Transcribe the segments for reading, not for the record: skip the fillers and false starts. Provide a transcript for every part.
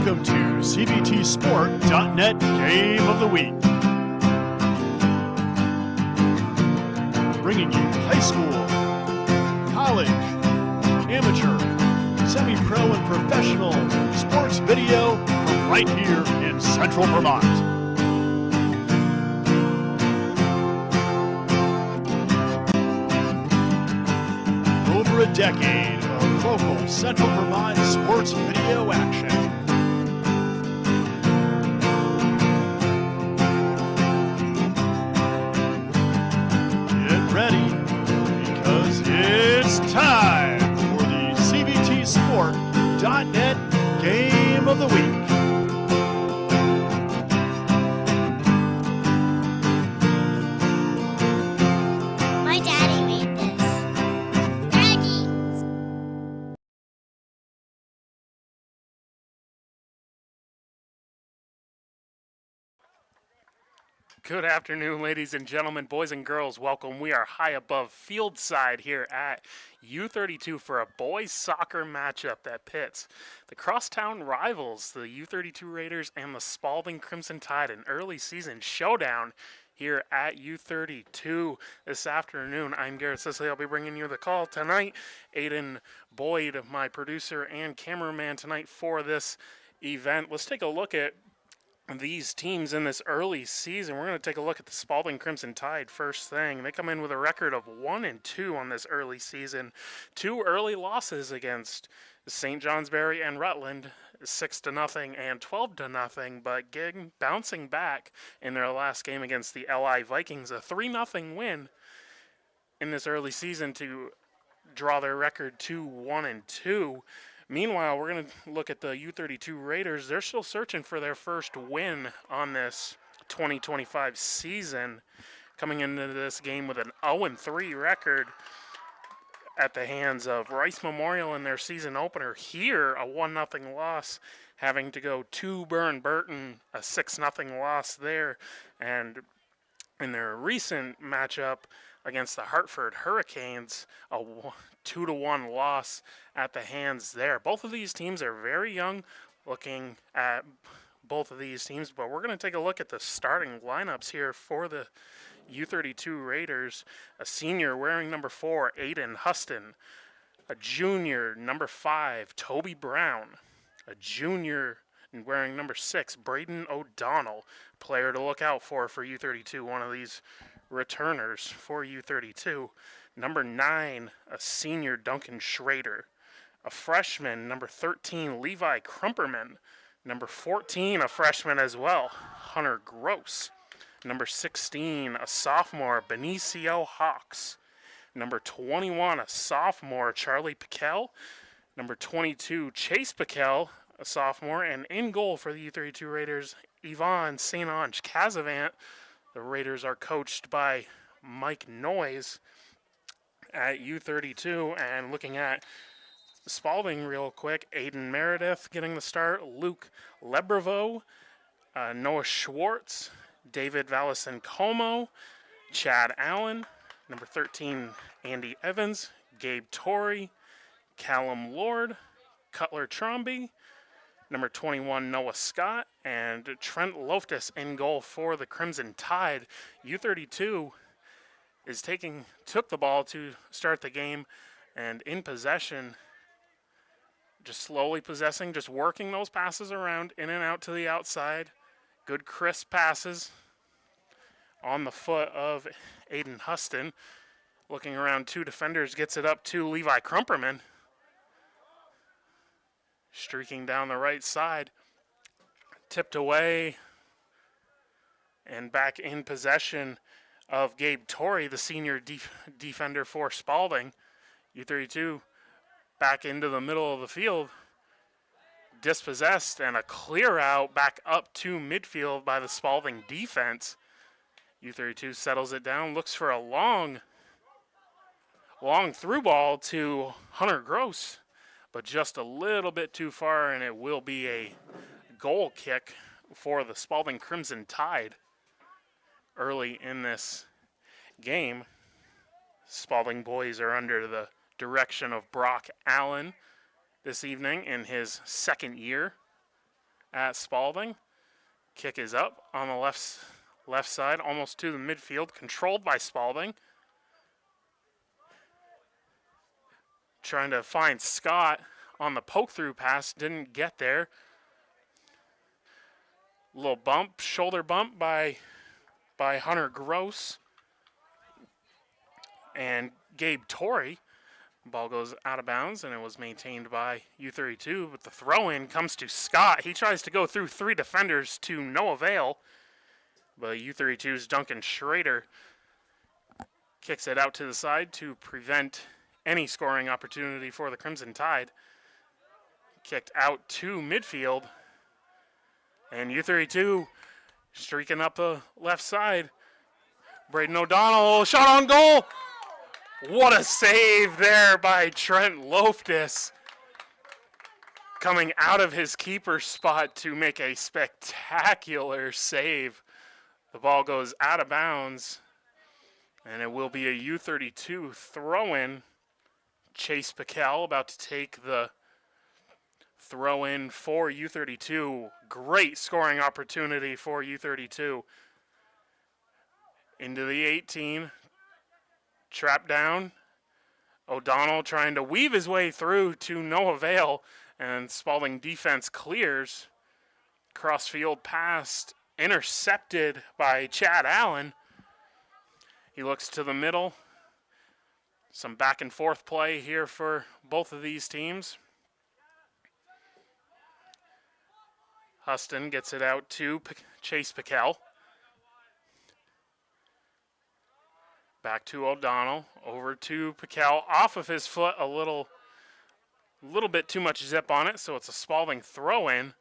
Welcome to CBTSport.net Game of the Week. Bringing you high school, college, amateur, semi-pro, and professional sports video from right here in Central Vermont. Over a decade of local Central Vermont sports video action. Get ready, because it's time for the CBTSport.net Game of the Week. My daddy made this. Daddy! Good afternoon, ladies and gentlemen, boys and girls. Welcome. We are high above field side here at U32 for a boys soccer matchup that pits the crosstown rivals, the U32 Raiders and the Spaulding Crimson Tide, an early season showdown here at U32 this afternoon. I'm Garrett Sisley. I'll be bringing you the call tonight. Aiden Boyd, my producer and cameraman tonight for this event. Let's take a look at these teams in this early season. We're going to take a look at the Spaulding Crimson Tide first thing. They come in with a record of 1-2 on this early season. Two early losses against St. Johnsbury and Rutland, 6-0 and 12-0, but bouncing back in their last game against the LI Vikings, a 3-0 win in this early season to draw their record to 1-2. Meanwhile, we're going to look at the U32 Raiders. They're still searching for their first win on this 2025 season, coming into this game with an 0-3 record at the hands of Rice Memorial in their season opener. Here, a 1-0 loss, having to go to Burn Burton, a 6-0 loss there. And in their recent matchup against the Hartford Hurricanes, a 2-1 loss at the hands there. Both of these teams are very young. Looking at both of these teams, but we're going to take a look at the starting lineups here for the U32 Raiders. A senior wearing number 4, Aiden Huston. A junior, number 5, Toby Brown. A junior wearing number 6, Braden O'Donnell. Player to look out for U32, one of these returners for U32. Number 9, a senior, Duncan Schrader. A freshman, number 13, Levi Krumperman. Number 14, a freshman as well, Hunter Gross. Number 16, a sophomore, Benicio Hawks. Number 21, a sophomore, Charlie Piquel. Number 22, Chase Piquel, a sophomore. And in goal for the U32 Raiders, Yvonne St. Ange Casavant. The Raiders are coached by Mike Noyes at U32. And looking at Spaulding real quick, Aiden Meredith getting the start, Luke Lebreveau, Noah Schwartz, David Valasin-Como, Chad Allen, number 13, Andy Evans, Gabe Torrey, Callum Lord, Cutler Tromby, number 21, Noah Scott, and Trent Loftus in goal for the Crimson Tide. U32 took the ball to start the game, and in possession, just slowly possessing, just working those passes around, in and out to the outside. Good crisp passes on the foot of Aiden Huston. Looking around two defenders, gets it up to Levi Krumperman. Streaking down the right side. Tipped away. And back in possession of Gabe Torrey, the senior defender for Spaulding. U32 back into the middle of the field. Dispossessed, and a clear out back up to midfield by the Spaulding defense. U32 settles it down, looks for a long through ball to Hunter Gross, but just a little bit too far, and it will be a goal kick for the Spaulding Crimson Tide early in this game. Spaulding boys are under the direction of Brock Allen this evening in his second year at Spaulding. Kick is up on the left side, almost to the midfield, controlled by Spaulding. Trying to find Scott on the poke-through pass, didn't get there. Little bump, shoulder bump by Hunter Gross and Gabe Torrey. Ball goes out of bounds, and it was maintained by U32, but the throw-in comes to Scott. He tries to go through 3 defenders to no avail, but U32's Duncan Schrader kicks it out to the side to prevent any scoring opportunity for the Crimson Tide. Kicked out to midfield, and U32 streaking up the left side. Braden O'Donnell, shot on goal! What a save there by Trent Loftus. Coming out of his keeper spot to make a spectacular save. The ball goes out of bounds, and it will be a U32 throw-in. Chase Piquel about to take the throw-in for U32. Great scoring opportunity for U32. Into the 18. Trap down. O'Donnell trying to weave his way through to no avail, and Spaulding defense clears. Cross-field pass intercepted by Chad Allen. He looks to the middle. Some back and forth play here for both of these teams. Huston gets it out to Chase Piquel. Back to O'Donnell, over to Piquel, off of his foot, a little bit too much zip on it, so it's a Spaulding throw-in.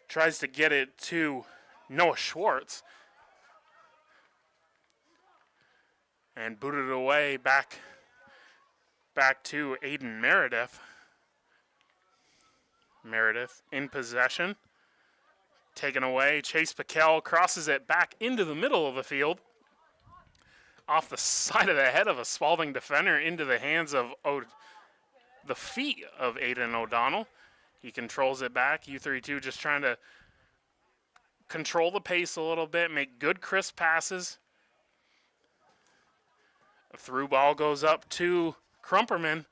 Tries to get it to Noah Schwartz. And booted it away back to Aiden Meredith. Meredith in possession. Taken away, Chase Piquel crosses it back into the middle of the field. Off the side of the head of a Spaulding defender into the hands of the feet of Aiden O'Donnell. He controls it back. U32 just trying to control the pace a little bit, make good crisp passes. A through ball goes up to Krumperman.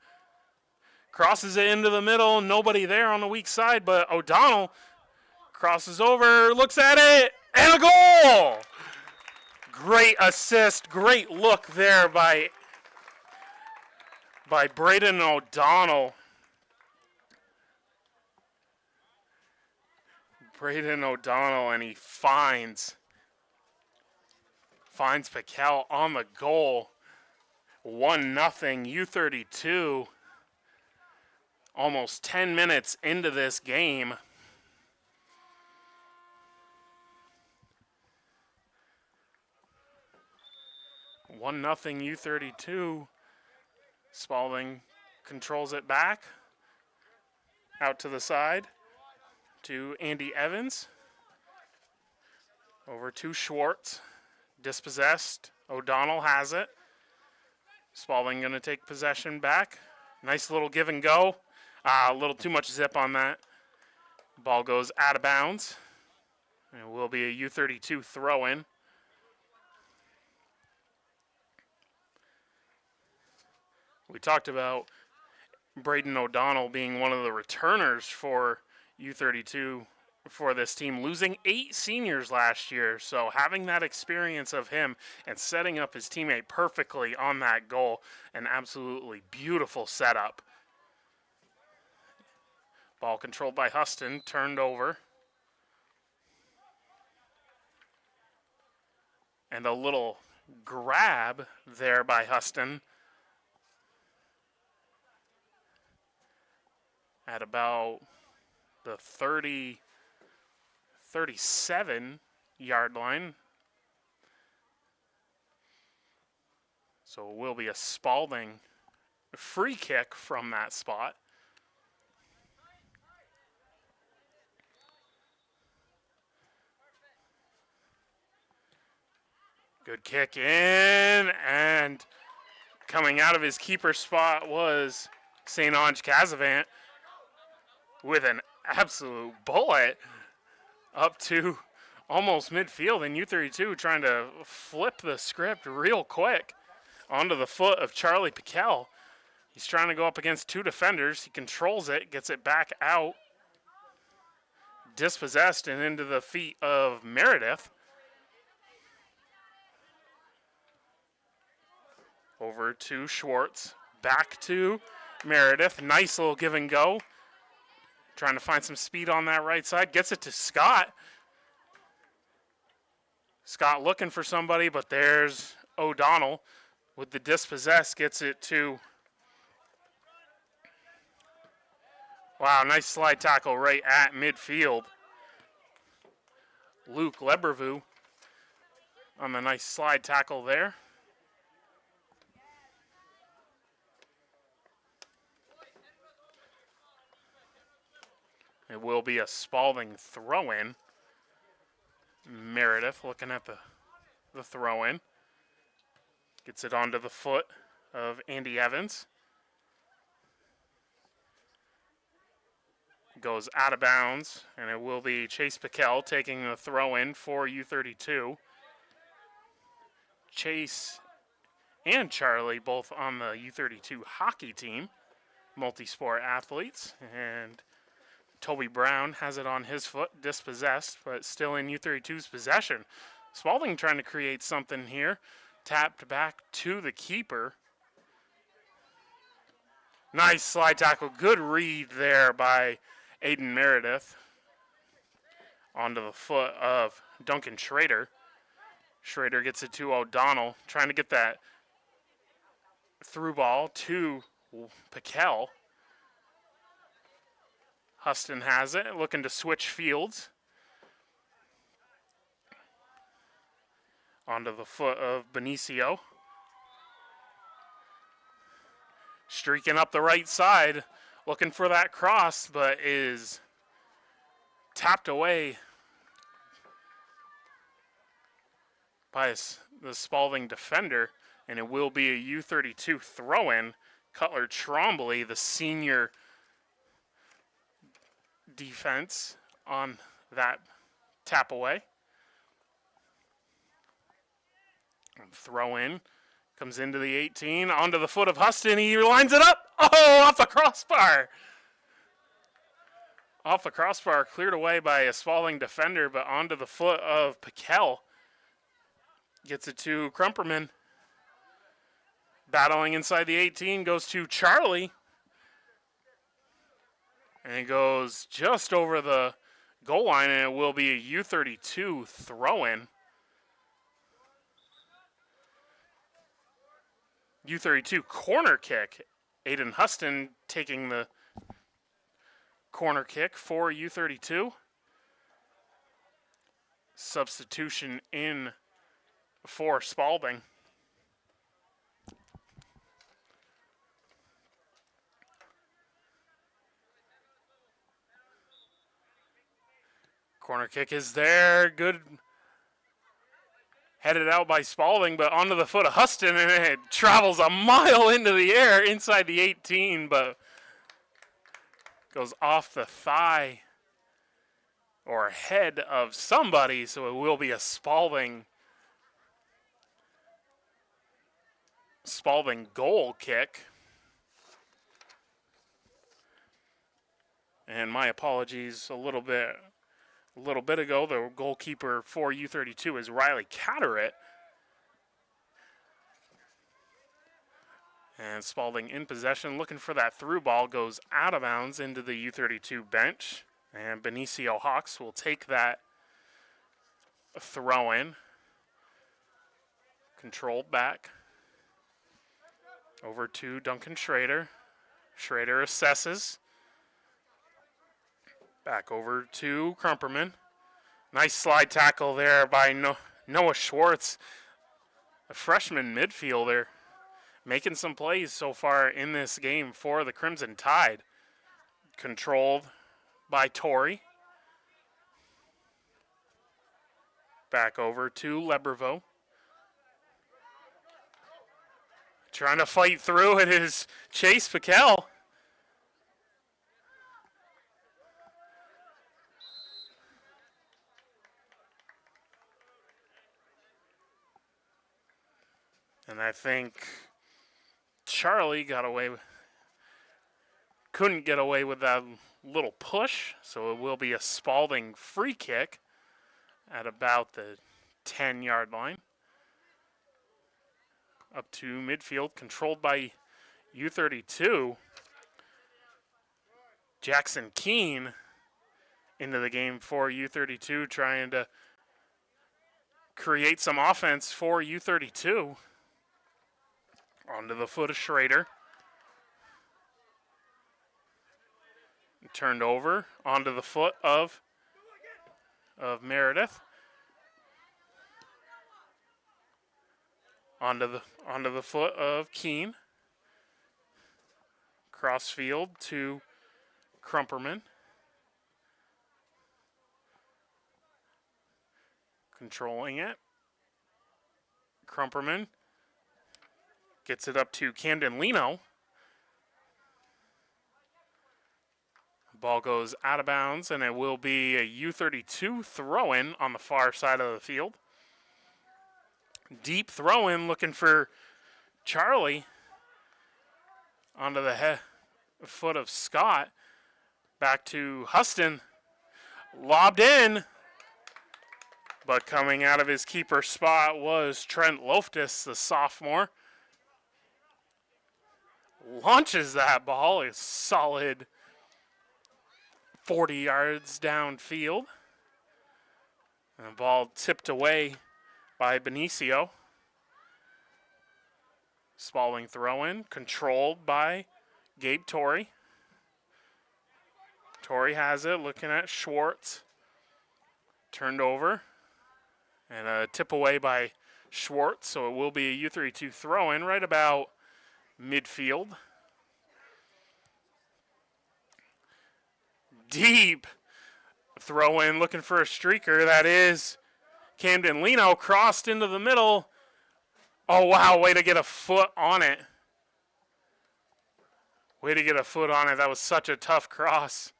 Crosses it into the middle. Nobody there on the weak side, but O'Donnell crosses over, looks at it, and a goal! Great assist, great look there by Braden O'Donnell. Braden O'Donnell, and he finds Piquel on the goal. 1-0 U32. Almost 10 minutes into this game. One nothing U32. Spaulding controls it back. Out to the side to Andy Evans. Over to Schwartz. Dispossessed. O'Donnell has it. Spaulding going to take possession back. Nice little give and go. A little too much zip on that. Ball goes out of bounds. It will be a U32 throw-in. We talked about Braden O'Donnell being one of the returners for U32 for this team, losing 8 seniors last year. So having that experience of him and setting up his teammate perfectly on that goal, an absolutely beautiful setup. Ball controlled by Huston, turned over. And a little grab there by Huston at about the 37-yard line. So it will be a Spaulding free kick from that spot. Good kick in, and coming out of his keeper spot was St. Ange Casavant with an absolute bullet. up to almost midfield, and U32 trying to flip the script real quick onto the foot of Charlie Piquel. He's trying to go up against two defenders. He controls it, gets it back out, dispossessed, and into the feet of Meredith. Over to Schwartz, back to Meredith. Nice little give and go. Trying to find some speed on that right side. Gets it to Scott. Scott looking for somebody, but there's O'Donnell with the dispossess. Gets it to... Wow, nice slide tackle right at midfield. Luke Lebervu on the nice slide tackle there. It will be a Spaulding throw-in. Meredith looking at the throw-in. Gets it onto the foot of Andy Evans. Goes out of bounds, and it will be Chase Piquel taking the throw-in for U32. Chase and Charlie both on the U32 hockey team, multi-sport athletes, and Toby Brown has it on his foot, dispossessed, but still in U32's possession. Spaulding trying to create something here. Tapped back to the keeper. Nice slide tackle. Good read there by Aiden Meredith. Onto the foot of Duncan Schrader. Schrader gets it to O'Donnell, trying to get that through ball to Piquel. Huston has it, looking to switch fields. Onto the foot of Benicio. Streaking up the right side, looking for that cross, but is tapped away by the Spaulding defender, and it will be a U32 throw-in. Cutler Trombley, the senior defense on that tap away. And throw in. Comes into the 18, onto the foot of Huston. He lines it up. Oh, off the crossbar. Off the crossbar, cleared away by a Spaulding defender, but onto the foot of Piquel. Gets it to Krumperman. Battling inside the 18, goes to Charlie. And it goes just over the goal line, and it will be a U32 throw-in. U32 corner kick. Aiden Huston taking the corner kick for U32. Substitution in for Spaulding. Corner kick is there. Good. Headed out by Spaulding, but onto the foot of Huston, and it travels a mile into the air inside the 18, but goes off the thigh or head of somebody, so it will be a Spaulding goal kick. And my apologies, a little bit ago, the goalkeeper for U32 is Riley Catterett. And Spaulding in possession, looking for that through ball, goes out of bounds into the U32 bench. And Benicio Hawks will take that throw in. Controlled back. Over to Duncan Schrader. Schrader assesses. Back over to Krumperman. Nice slide tackle there by Noah Schwartz, a freshman midfielder, making some plays so far in this game for the Crimson Tide. Controlled by Torrey. Back over to Lebervo. Trying to fight through it is Chase Piquel. And I think Charlie couldn't get away with that little push, so it will be a Spaulding free kick at about the 10-yard line. Up to midfield, controlled by U32. Jackson Keene into the game for U32, trying to create some offense for U32. Onto the foot of Schrader. Turned over onto the foot of Meredith. Onto the foot of Keene. Crossfield to Crumperman. Controlling it. Crumperman gets it up to Camden Lino. Ball goes out of bounds, and it will be a U32 throw-in on the far side of the field. Deep throw-in looking for Charlie onto the foot of Scott. Back to Huston. Lobbed in. But coming out of his keeper spot was Trent Loftus, the sophomore. Launches that ball a solid 40 yards downfield. And the ball tipped away by Benicio. Spaulding throw-in, controlled by Gabe Torrey. Torrey has it, looking at Schwartz. Turned over. And a tip away by Schwartz, so it will be a U32 throw-in right about midfield. Deep throw-in, looking for a streaker. That is Camden Lino, crossed into the middle. Oh, wow, way to get a foot on it. Way to get a foot on it. That was such a tough cross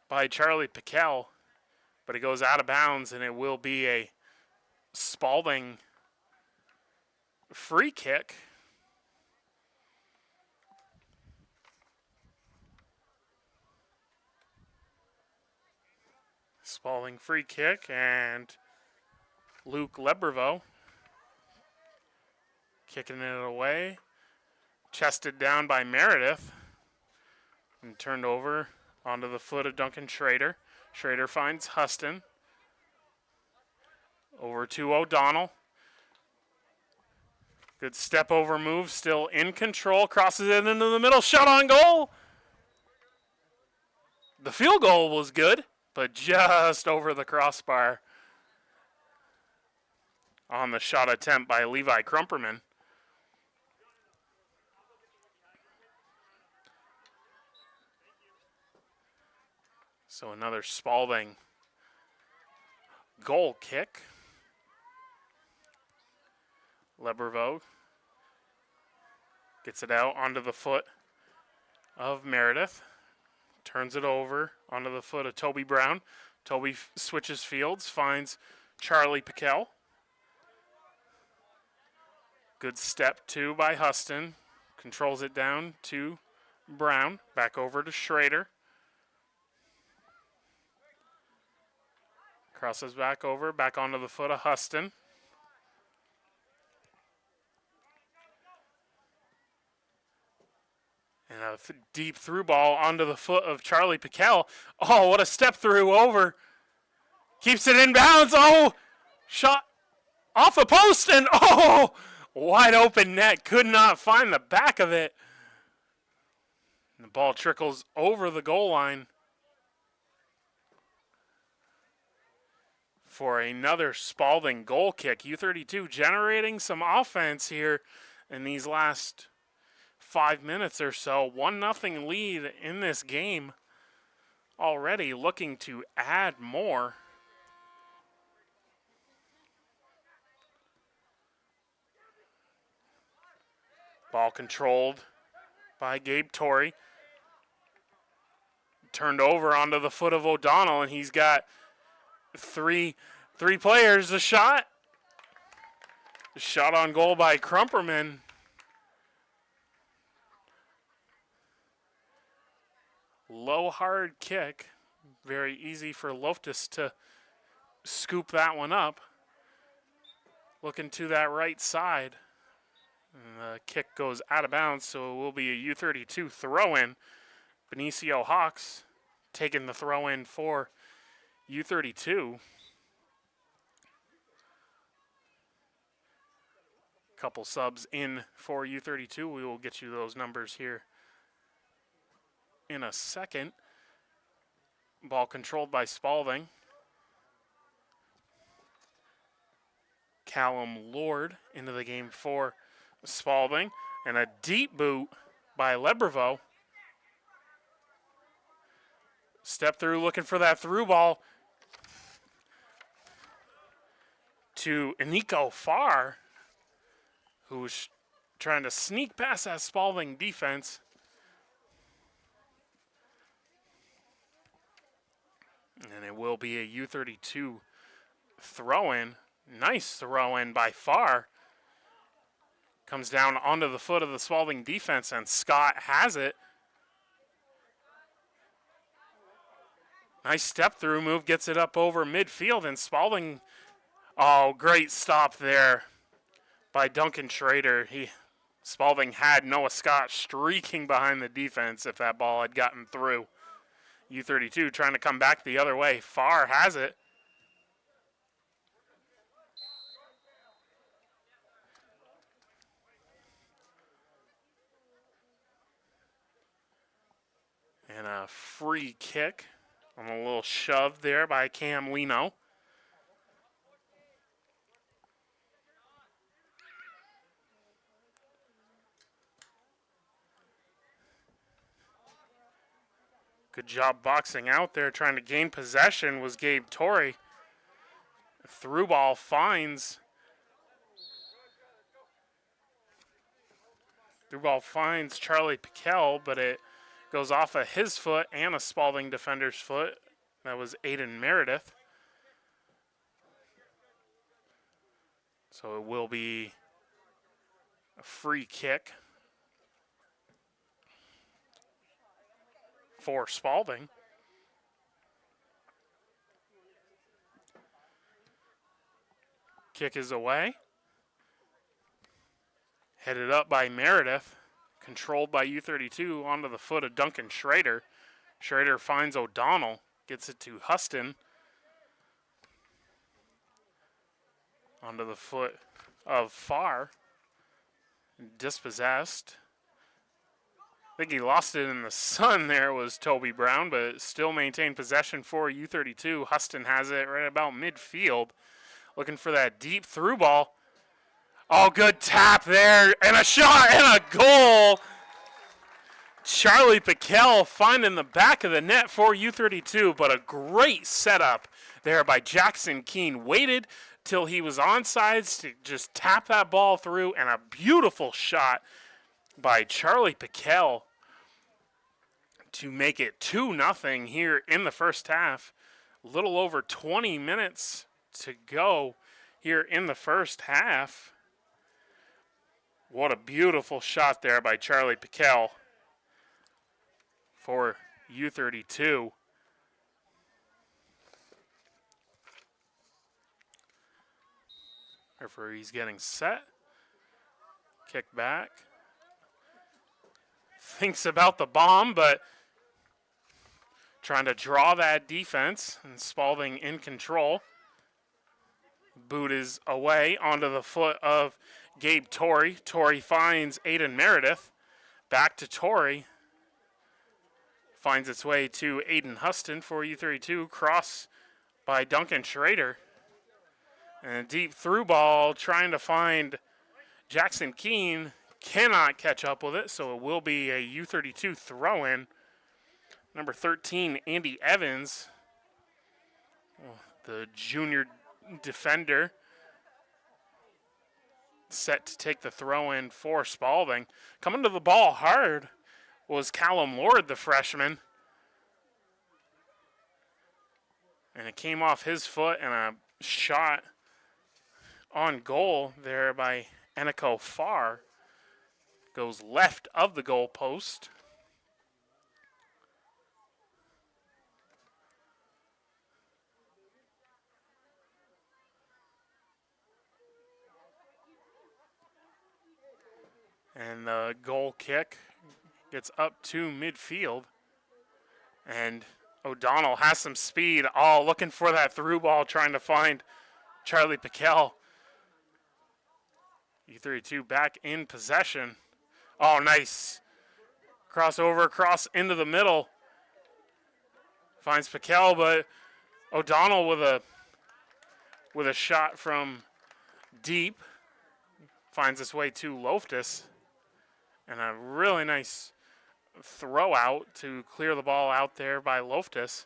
by Charlie Piquel. But it goes out of bounds, and it will be a Spaulding free kick. Spaulding free kick, and Luke Lebervo kicking it away. Chested down by Meredith and turned over onto the foot of Duncan Schrader. Schrader finds Huston. Over to O'Donnell. Good step over move, still in control. Crosses it into the middle, shot on goal. The field goal was good, but just over the crossbar on the shot attempt by Levi Crumperman. So another Spaulding goal kick. Lebervo gets it out onto the foot of Meredith. Turns it over onto the foot of Toby Brown. Toby switches fields, finds Charlie Piquel. Good step two by Huston. Controls it down to Brown. Back over to Schrader. Crosses back over, back onto the foot of Huston. And a deep through ball onto the foot of Charlie Piquel. Oh, what a step through over. Keeps it in bounds. Oh, shot off the post, and oh, wide open net. Could not find the back of it. And the ball trickles over the goal line for another Spaulding goal kick. U32 generating some offense here in these last 5 minutes or so. 1-0 lead in this game already, looking to add more. Ball controlled by Gabe Torrey. Turned over onto the foot of O'Donnell, and he's got three players. A shot Shot on goal by Crumperman. Low, hard kick. Very easy for Loftus to scoop that one up. Looking to that right side. And the kick goes out of bounds, so it will be a U32 throw-in. Benicio Hawks taking the throw-in for U32. Couple subs in for U32. We will get you those numbers here in a second. Ball controlled by Spaulding. Callum Lord into the game for Spaulding. And a deep boot by Lebravo. Step through looking for that through ball to Nico Farr, who's trying to sneak past that Spaulding defense. And it will be a U32 throw-in. Nice throw-in by Farr. Comes down onto the foot of the Spaulding defense, and Scott has it. Nice step-through move, gets it up over midfield, and Spaulding, oh, great stop there by Duncan Schrader. Spaulding had Noah Scott streaking behind the defense if that ball had gotten through. U32 trying to come back the other way. Farr has it. And a free kick on a little shove there by Cam Lino. Good job boxing out there, trying to gain possession was Gabe Torrey. Through ball finds Charlie Piquel, but it goes off of his foot and a Spaulding defender's foot. That was Aiden Meredith. So it will be a free kick for Spaulding. Kick is away. Headed up by Meredith. Controlled by U32 onto the foot of Duncan Schrader. Schrader finds O'Donnell. Gets it to Huston. Onto the foot of Farr. Dispossessed. I think he lost it in the sun there was Toby Brown, but still maintained possession for U32. Huston has it right about midfield. Looking for that deep through ball. Oh, good tap there, and a shot and a goal. Charlie Piquel finding the back of the net for U32, but a great setup there by Jackson Keene. Waited till he was onside to just tap that ball through, and a beautiful shot by Charlie Piquel to make it 2-0 here in the first half. A little over 20 minutes to go here in the first half. What a beautiful shot there by Charlie Piquel for U32. Referee's getting set. Kick back. Thinks about the bomb, but trying to draw that defense, and Spaulding in control. Boot is away onto the foot of Gabe Torrey. Torrey finds Aiden Meredith. Back to Torrey. Finds its way to Aiden Huston for U32. Cross by Duncan Schrader. And a deep through ball trying to find Jackson Keene. Cannot catch up with it, so it will be a U32 throw-in. Number 13, Andy Evans, the junior defender, set to take the throw-in for Spaulding. Coming to the ball hard was Callum Lord, the freshman. And it came off his foot, and a shot on goal there by Eniko Farr. Goes left of the goal post. And the goal kick gets up to midfield. And O'Donnell has some speed. Oh, looking for that through ball, trying to find Charlie Piquel. U32 back in possession. Oh, nice. Crossover, cross into the middle. Finds Piquel, but O'Donnell with a shot from deep. Finds its way to Loftus. And a really nice throw out to clear the ball out there by Loftus.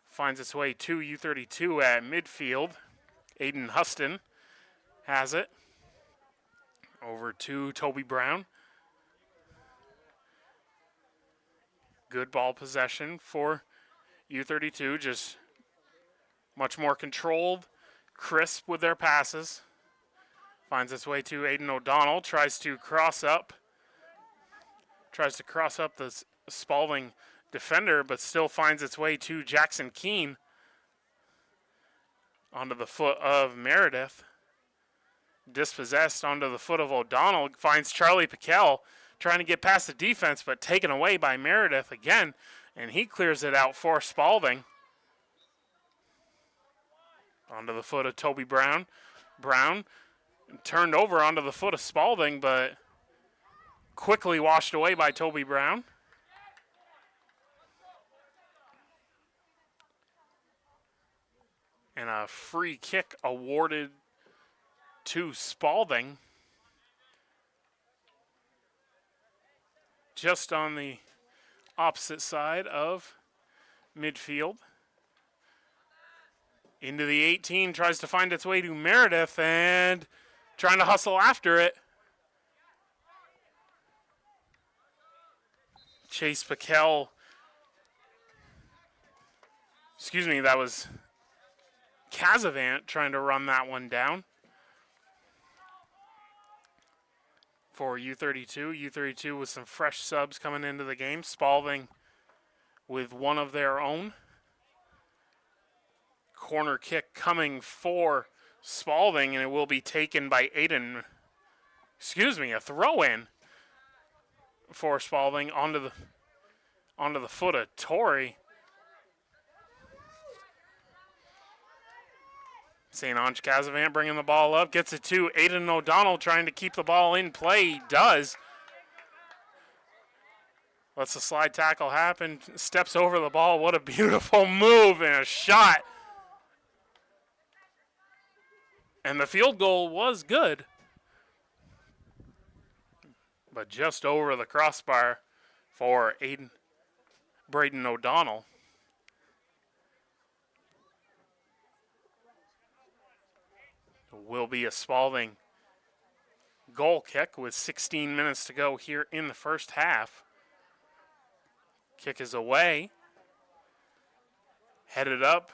Finds its way to U32 at midfield. Aiden Huston has it. Over to Toby Brown. Good ball possession for U32. Just much more controlled, crisp with their passes. Finds its way to Aiden O'Donnell. Tries to cross up the Spaulding defender, but still finds its way to Jackson Keene. Onto the foot of Meredith. Dispossessed onto the foot of O'Donnell. Finds Charlie Piquel trying to get past the defense, but taken away by Meredith again, and he clears it out for Spaulding. Onto the foot of Toby Brown. Brown turned over onto the foot of Spaulding, but quickly washed away by Toby Brown. And a free kick awarded to Spaulding. Just on the opposite side of midfield. Into the 18, tries to find its way to Meredith and trying to hustle after it. Chase Piquel. Excuse me, that was Casavant trying to run that one down. For U32. U32 with some fresh subs coming into the game. Spaulding with one of their own. Corner kick coming for Spaulding, and it will be taken by Aiden. Excuse me, a throw-in for Spaulding onto the foot of Torrey. St. Ange Casavant bringing the ball up, gets it to Aiden O'Donnell trying to keep the ball in play. He does. Lets the slide tackle happen, steps over the ball. What a beautiful move and a shot. And the field goal was good, but just over the crossbar for Braden O'Donnell. Will be a Spaulding goal kick with 16 minutes to go here in the first half. Kick is away. Headed up.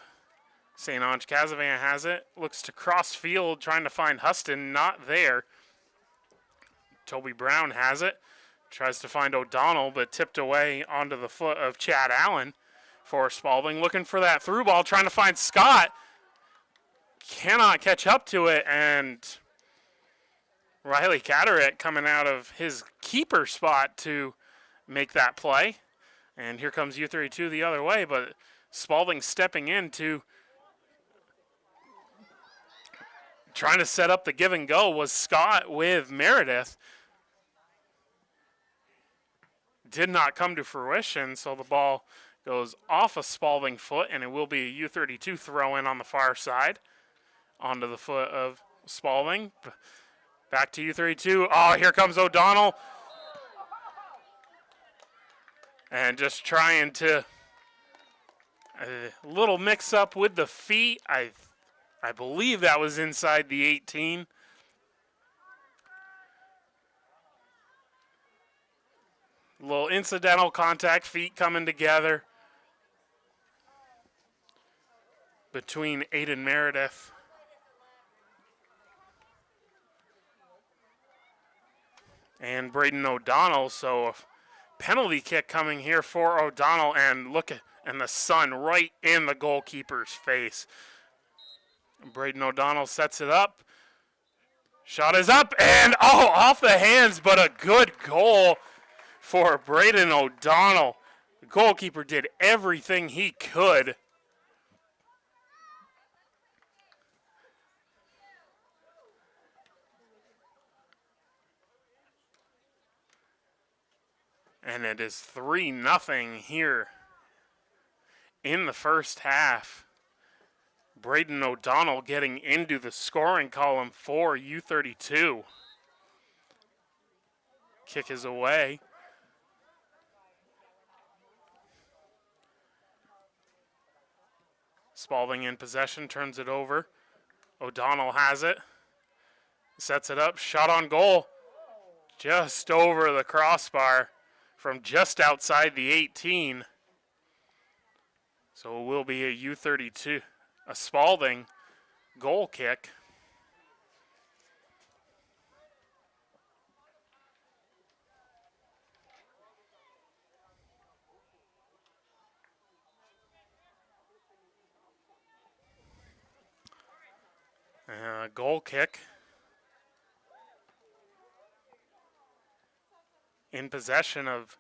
St. Ange Casavant has it. Looks to cross field, trying to find Huston. Not there. Toby Brown has it. Tries to find O'Donnell, but tipped away onto the foot of Chad Allen for Spaulding. Looking for that through ball, trying to find Scott. Cannot catch up to it, and Riley Catterick coming out of his keeper spot to make that play. And here comes U32 the other way, but Spaulding stepping in to trying to set up the give and go was Scott with Meredith. Did not come to fruition, so the ball goes off a Spaulding foot, and it will be a U32 throw in on the far side onto the foot of Spaulding. Back to U32. Oh, here comes O'Donnell. And just trying to a little mix up with the feet. I believe that was inside the 18. Little incidental contact, feet coming together between Aiden Meredith and Braden O'Donnell. So a penalty kick coming here for O'Donnell, and look at the sun right in the goalkeeper's face. Braden O'Donnell sets it up. Shot is up, and off the hands, but a good goal for Braden O'Donnell. The goalkeeper did everything he could. And it is 3-0 here in the first half. Braden O'Donnell getting into the scoring column for U32. Kick is away. Spaulding in possession, turns it over. O'Donnell has it. Sets it up, shot on goal. Just over the crossbar from just outside the 18. So it will be a U32, a Spaulding goal kick. Goal kick in possession of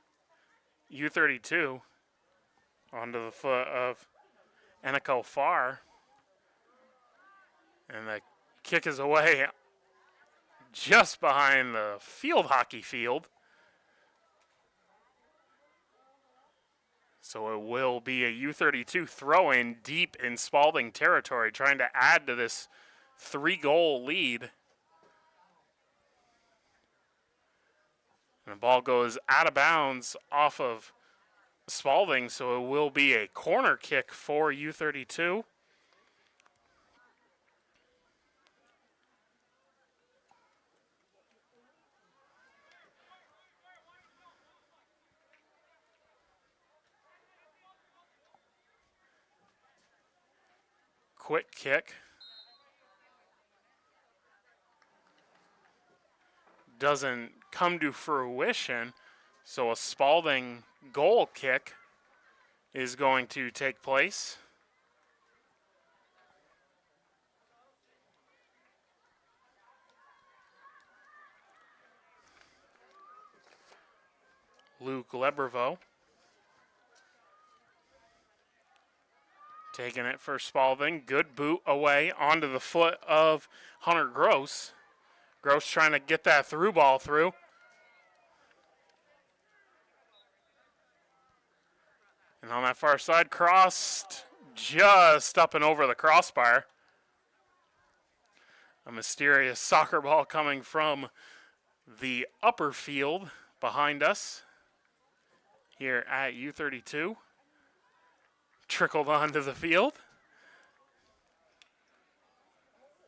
U32 onto the foot of Eniko Farr. And the kick is away just behind the field hockey field. So it will be a U32 throw-in deep in Spaulding territory, trying to add to this 3-goal lead. And the ball goes out of bounds off of Spaulding, so it will be a corner kick for U32. Quick kick. Doesn't come to fruition, so a Spaulding goal kick is going to take place. Luke Lebervo taking it for Spaulding. Good boot away onto the foot of Hunter Gross. Gross trying to get that through ball through. And on that far side, crossed just up and over the crossbar. A mysterious soccer ball coming from the upper field behind us here at U32. Trickled onto the field.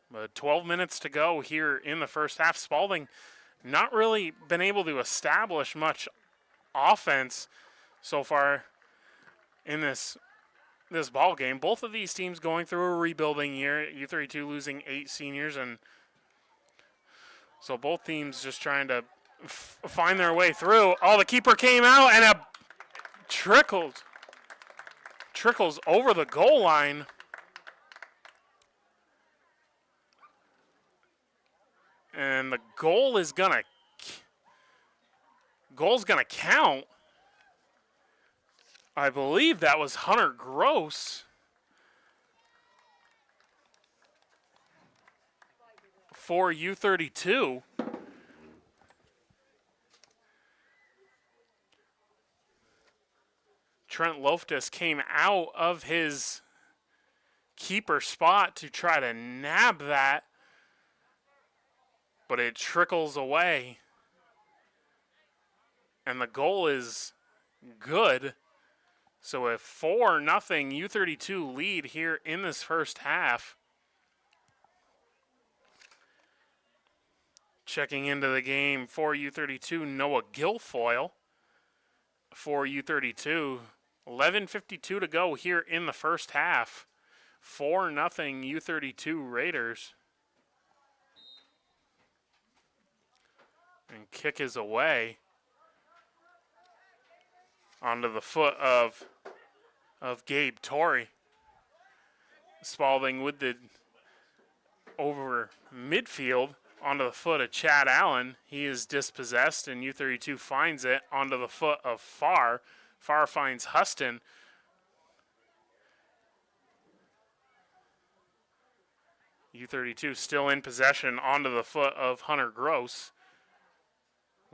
But 12 minutes to go here in the first half. Spaulding not really been able to establish much offense so far in this ball game. Both of these teams going through a rebuilding year. U32 losing 8 seniors, and so both teams just trying to find their way through. Oh, the keeper came out and a trickles over the goal line. And the goal's gonna count. I believe that was Hunter Gross for U32. Trent Loftus came out of his keeper spot to try to nab that, but it trickles away. And the goal is good. So a 4-0 U32 lead here in this first half. Checking into the game for U32, Noah Guilfoyle for U32. 11:52 to go here in the first half. 4-0 U32 Raiders. And kick is away onto the foot of Gabe Torrey. Spaulding with the over midfield onto the foot of Chad Allen. He is dispossessed, and U32 finds it onto the foot of Farr. Farr finds Huston. U32 still in possession onto the foot of Hunter Gross.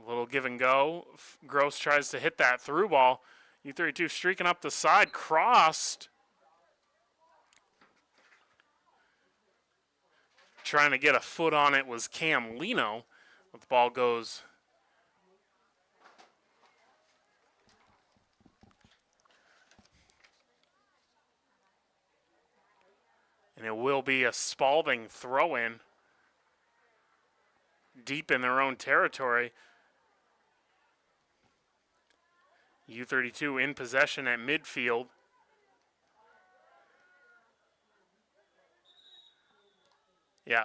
A little give and go. Gross tries to hit that through ball. U32 streaking up the side, crossed. Trying to get a foot on it was Cam Lino. But the ball goes and it will be a Spaulding throw-in deep in their own territory. U32 in possession at midfield. Yeah.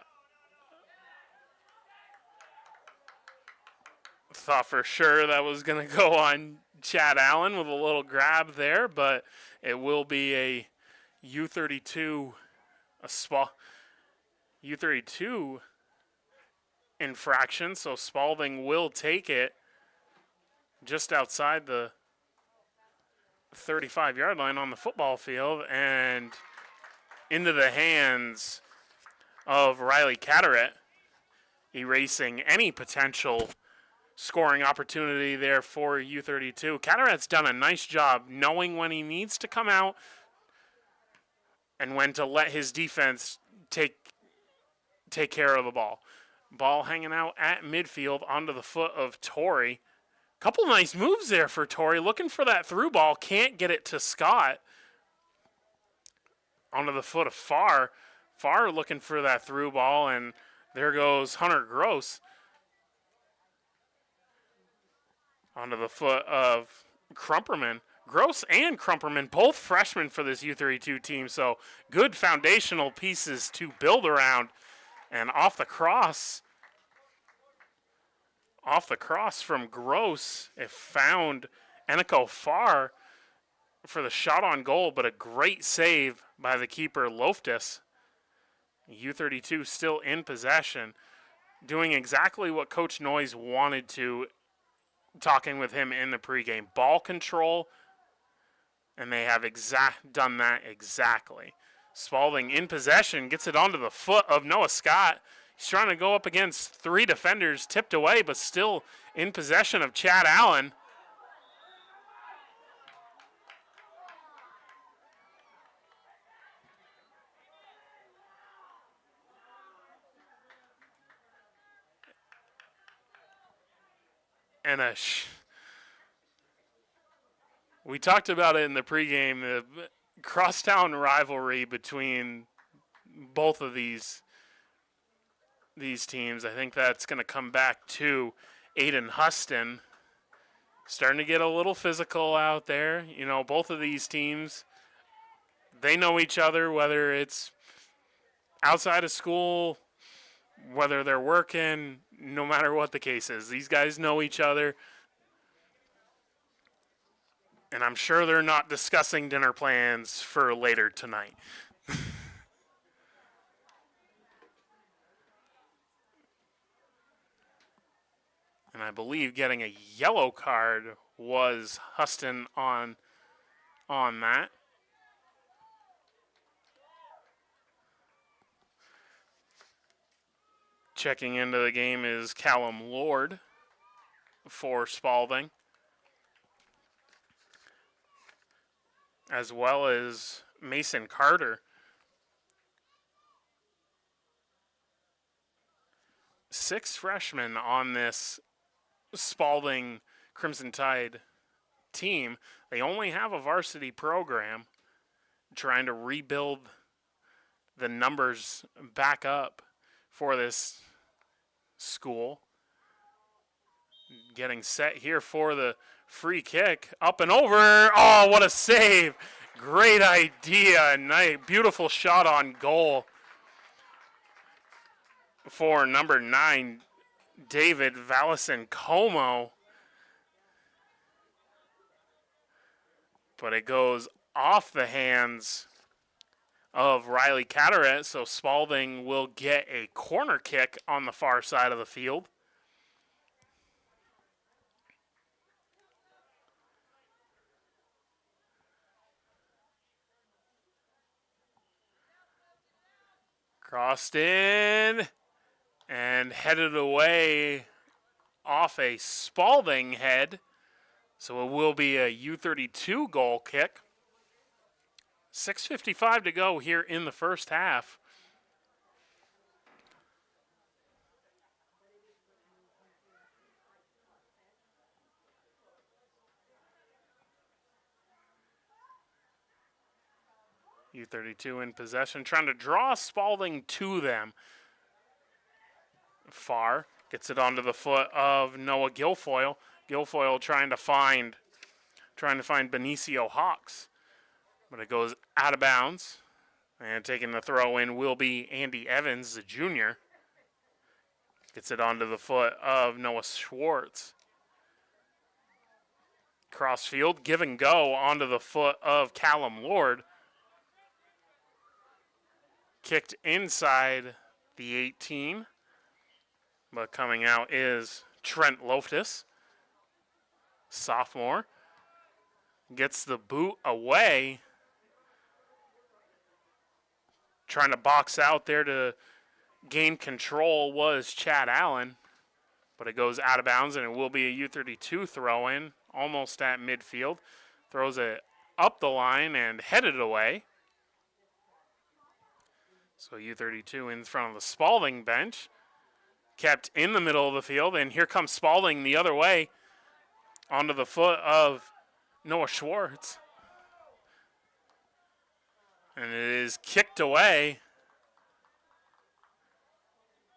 Thought for sure that was going to go on Chad Allen with a little grab there, but it will be a U32 U32 infraction, so Spaulding will take it just outside the 35-yard line on the football field and into the hands of Riley Catterett, erasing any potential scoring opportunity there for U32. Catterett's done a nice job knowing when he needs to come out and when to let his defense take care of the ball. Ball hanging out at midfield onto the foot of Torrey. Couple nice moves there for Torrey. Looking for that through ball. Can't get it to Scott. Onto the foot of Farr. Farr looking for that through ball, and there goes Hunter Gross. Onto the foot of Crumperman. Gross and Crumperman, both freshmen for this U32 team, so good foundational pieces to build around. And off the cross from Gross, it found Eniko Farr for the shot on goal, but a great save by the keeper, Loftus. U32 still in possession, doing exactly what Coach Noyes wanted to, talking with him in the pregame. Ball control, and they have done that exactly. Spaulding in possession, gets it onto the foot of Noah Scott. He's trying to go up against three defenders, tipped away, but still in possession of Chad Allen. And we talked about it in the pregame, the crosstown rivalry between both of these teams. I think that's going to come back to Aiden Huston. Starting to get a little physical out there. You know, both of these teams, they know each other, whether it's outside of school, whether they're working, no matter what the case is. These guys know each other. And I'm sure they're not discussing dinner plans for later tonight. And I believe getting a yellow card was Huston on that. Checking into the game is Callum Lord for Spaulding, as well as Mason Carter. 6 freshmen on this Spaulding Crimson Tide team. They only have a varsity program, trying to rebuild the numbers back up for this school. Getting set here for the free kick. Up and over. Oh, what a save. Great idea. Nice, beautiful shot on goal for number 9, David Vallicin-Como. But it goes off the hands of Riley Cataract, so Spaulding will get a corner kick on the far side of the field. Crossed in and headed away off a Spaulding head. So it will be a U32 goal kick. 6:55 to go here in the first half. U32 in possession, trying to draw Spaulding to them. Far gets it onto the foot of Noah Guilfoyle. Guilfoyle trying to find Benicio Hawks, but it goes out of bounds. And taking the throw in will be Andy Evans, the junior. Gets it onto the foot of Noah Schwartz. Crossfield, give and go onto the foot of Callum Lord. Kicked inside the 18, but coming out is Trent Loftus, sophomore. Gets the boot away. Trying to box out there to gain control was Chad Allen, but it goes out of bounds, and it will be a U32 throw-in, almost at midfield. Throws it up the line and headed away. So U32 in front of the Spaulding bench. Kept in the middle of the field, and here comes Spaulding the other way onto the foot of Noah Schwartz. And it is kicked away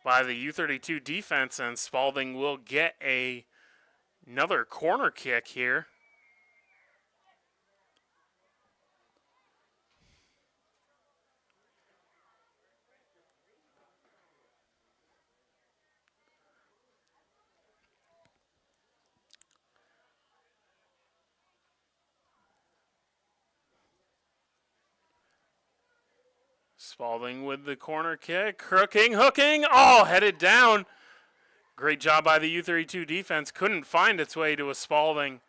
by the U32 defense, and Spaulding will get another corner kick here. Spaulding with the corner kick, hooking, oh, headed down. Great job by the U32 defense. Couldn't find its way to a Spaulding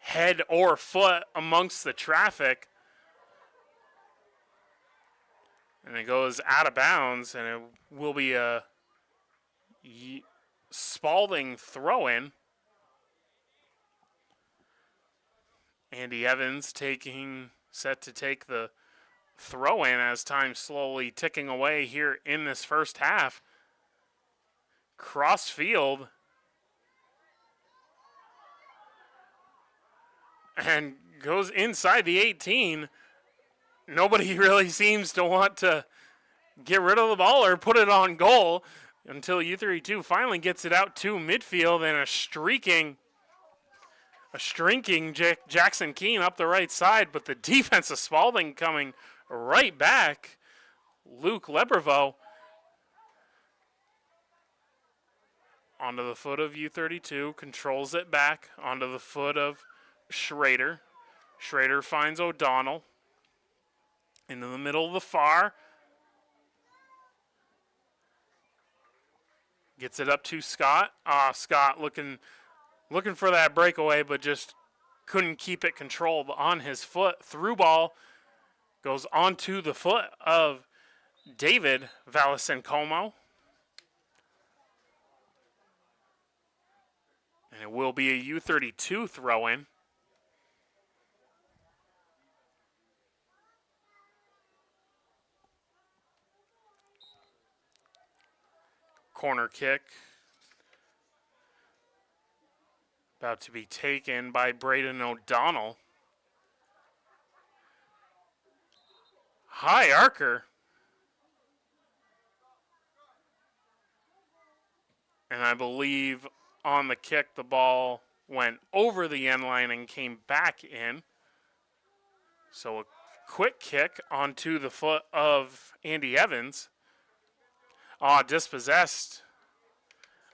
head or foot amongst the traffic. And it goes out of bounds, and it will be a Spaulding throw-in. Andy Evans set to take the throw-in as time slowly ticking away here in this first half. Cross field. And goes inside the 18. Nobody really seems to want to get rid of the ball or put it on goal until U32 finally gets it out to midfield, and a shrinking Jackson Keene up the right side, but the defense of Spaulding coming right back. Luke Lebervo onto the foot of U32, controls it back onto the foot of Schrader. Schrader finds O'Donnell into the middle of the far. Gets it up to Scott. Scott looking for that breakaway, but just couldn't keep it controlled on his foot. Through ball goes onto the foot of David Vallicin-Como. And it will be a U32 throw-in. Corner kick. About to be taken by Braden O'Donnell. High archer. And I believe on the kick, the ball went over the end line and came back in. So a quick kick onto the foot of Andy Evans. Dispossessed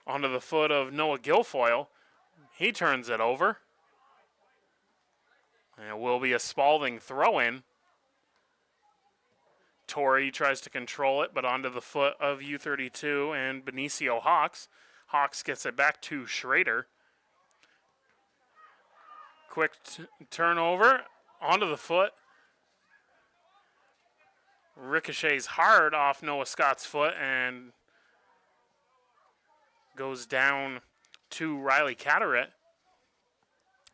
onto the foot of Noah Guilfoyle. He turns it over. And it will be a Spaulding throw-in. Torrey tries to control it, but onto the foot of U32 and Benicio Hawks. Hawks gets it back to Schrader. Quick turnover onto the foot. Ricochets hard off Noah Scott's foot and goes down to Riley Catterett.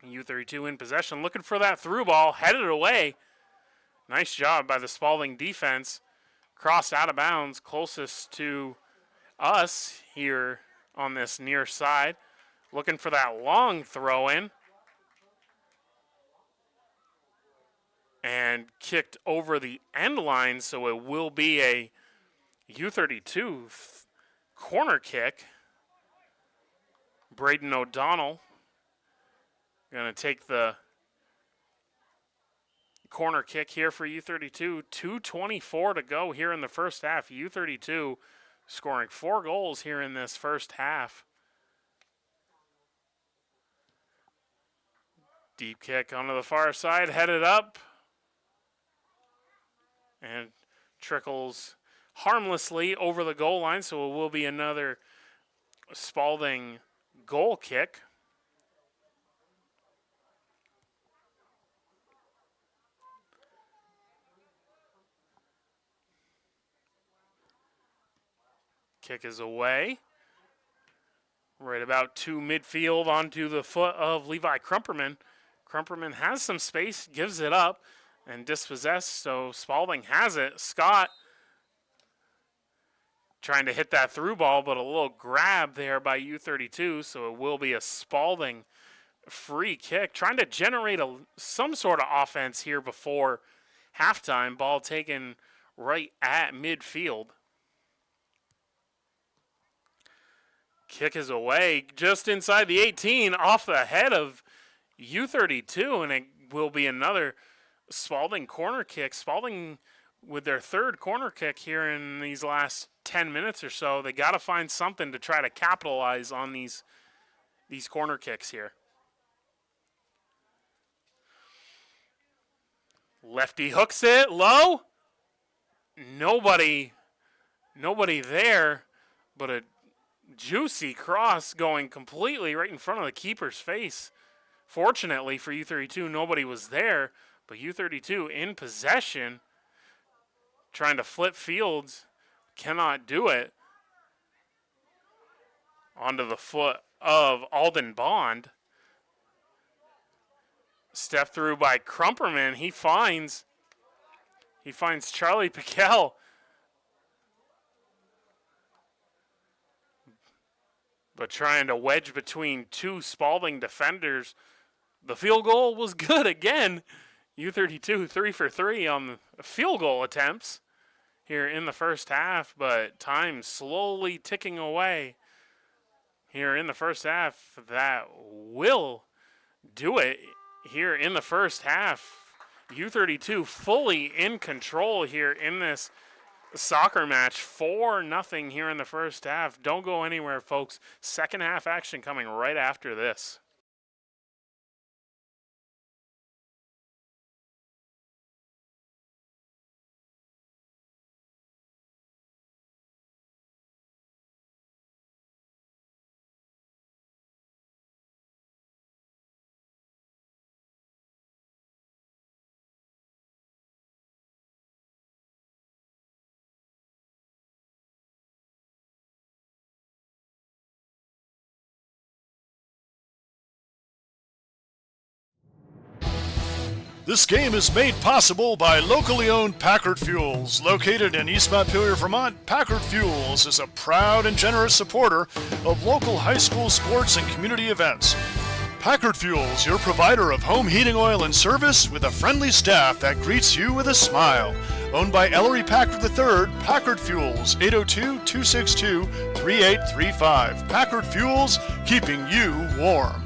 U32 in possession, looking for that through ball, headed away. Nice job by the Spaulding defense. Crossed out of bounds, closest to us here on this near side. Looking for that long throw in. And kicked over the end line, so it will be a U32 corner kick. Braden O'Donnell going to take the corner kick here for U32. 2:24 to go here in the first half. U32 scoring 4 goals here in this first half. Deep kick onto the far side, headed up. And trickles harmlessly over the goal line, so it will be another Spaulding goal kick. Kick is away. Right about to midfield onto the foot of Levi Crumperman. Crumperman has some space, gives it up, and dispossessed, so Spaulding has it. Scott trying to hit that through ball, but a little grab there by U32, so it will be a Spaulding free kick. Trying to generate some sort of offense here before halftime. Ball taken right at midfield. Kick is away just inside the 18, off the head of U32, and it will be another Spaulding corner kick. Spaulding with their third corner kick here in these last 10 minutes or so. They got to find something to try to capitalize on these corner kicks here. Lefty hooks it low. Nobody there, but a juicy cross going completely right in front of the keeper's face. Fortunately for U32, nobody was there. But U32 in possession, trying to flip fields, cannot do it. Onto the foot of Alden Bond. Step through by Crumperman. He finds Charlie Piquel. But trying to wedge between two Spaulding defenders. The field goal was good again. U32 3 for 3 on the field goal attempts here in the first half, but time slowly ticking away here in the first half. That will do it here in the first half. U32 fully in control here in this soccer match. 4-0 here in the first half. Don't go anywhere, folks. Second half action coming right after this. This game is made possible by locally owned Packard Fuels. Located in East Montpelier, Vermont, Packard Fuels is a proud and generous supporter of local high school sports and community events. Packard Fuels, your provider of home heating oil and service with a friendly staff that greets you with a smile. Owned by Ellery Packard III, Packard Fuels, 802-262-3835. Packard Fuels, keeping you warm.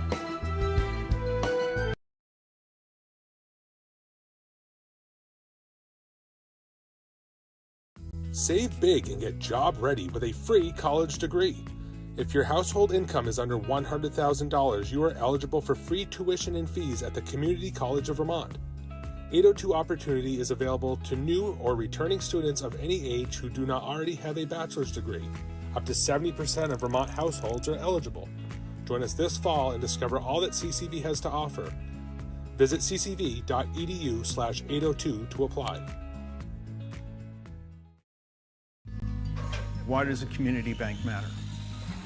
Save big and get job ready with a free college degree. If your household income is under $100,000, you are eligible for free tuition and fees at the Community College of Vermont. 802 Opportunity is available to new or returning students of any age who do not already have a bachelor's degree. Up to 70% of Vermont households are eligible. Join us this fall and discover all that CCV has to offer. Visit ccv.edu/802 to apply. Why does a community bank matter?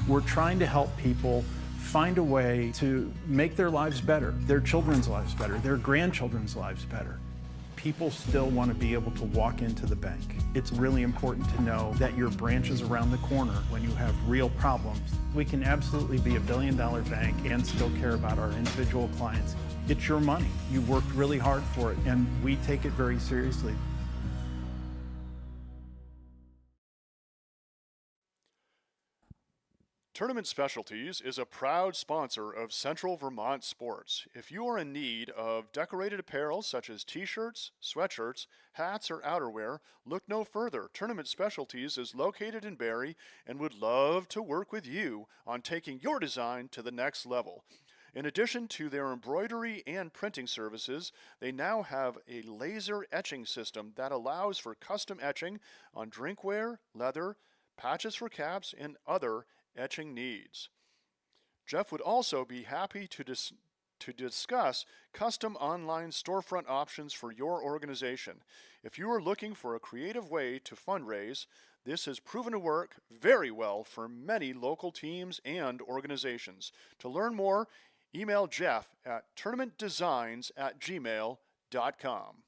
We're trying to help people find a way to make their lives better, their children's lives better, their grandchildren's lives better. People still want to be able to walk into the bank. It's really important to know that your branch is around the corner when you have real problems. We can absolutely be a billion-dollar bank and still care about our individual clients. It's your money. You've worked really hard for it, and we take it very seriously. Tournament Specialties is a proud sponsor of Central Vermont sports. If you are in need of decorated apparel such as t-shirts, sweatshirts, hats, or outerwear, look no further. Tournament Specialties is located in Barrie and would love to work with you on taking your design to the next level. In addition to their embroidery and printing services, they now have a laser etching system that allows for custom etching on drinkware, leather, patches for caps, and other etching needs. Jeff would also be happy to discuss custom online storefront options for your organization. If you are looking for a creative way to fundraise, this has proven to work very well for many local teams and organizations. To learn more, email Jeff at tournamentdesigns@gmail.com.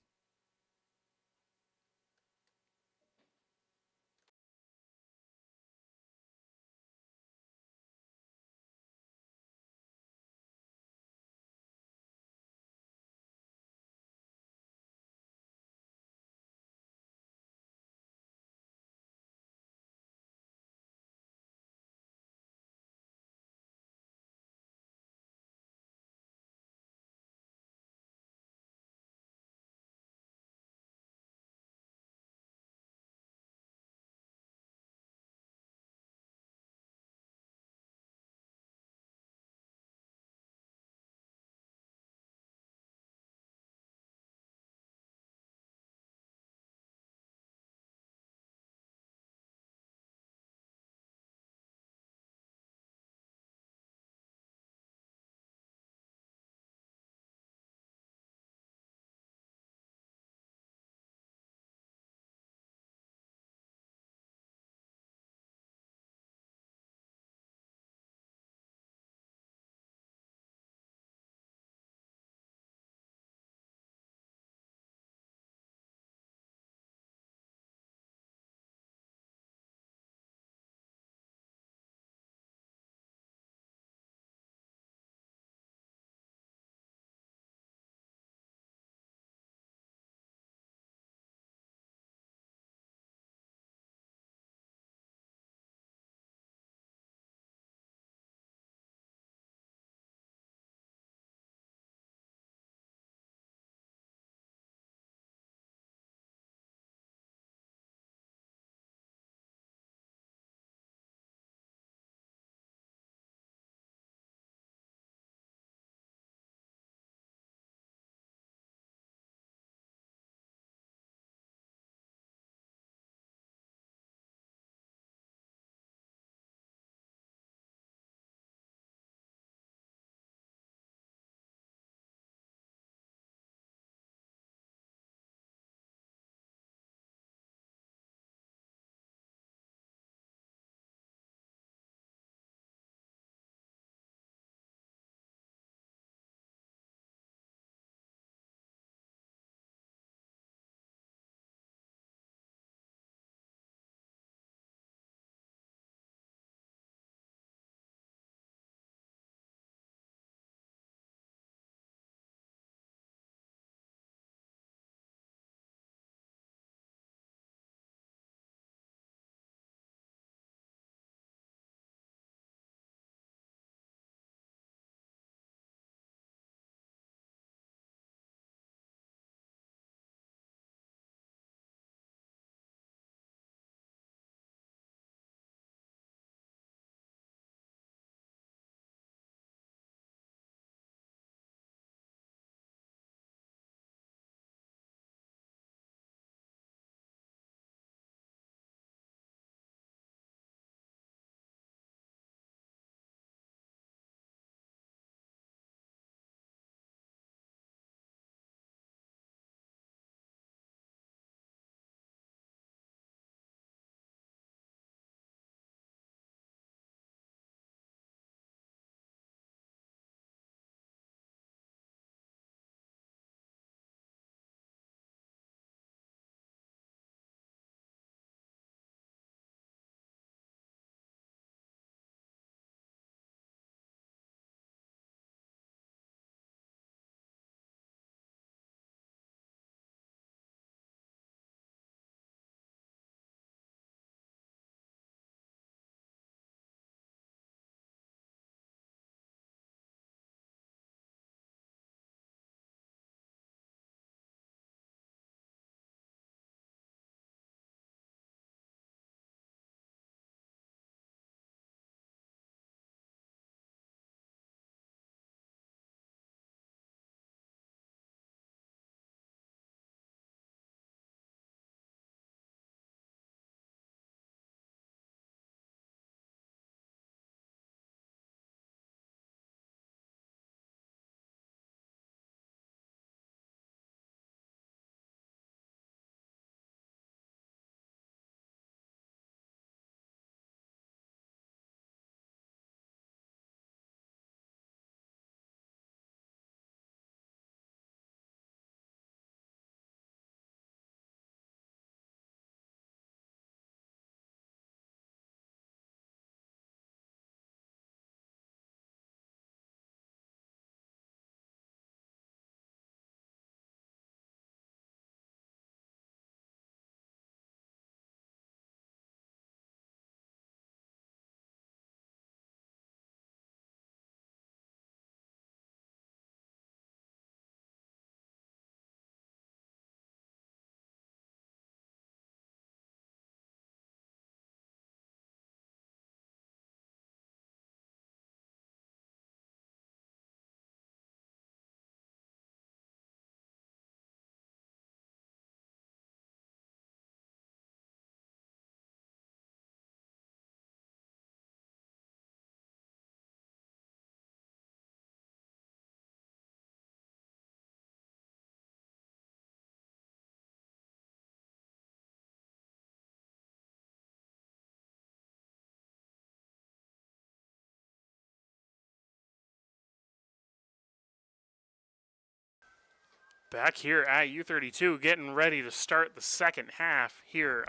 Back here at U32, getting ready to start the second half here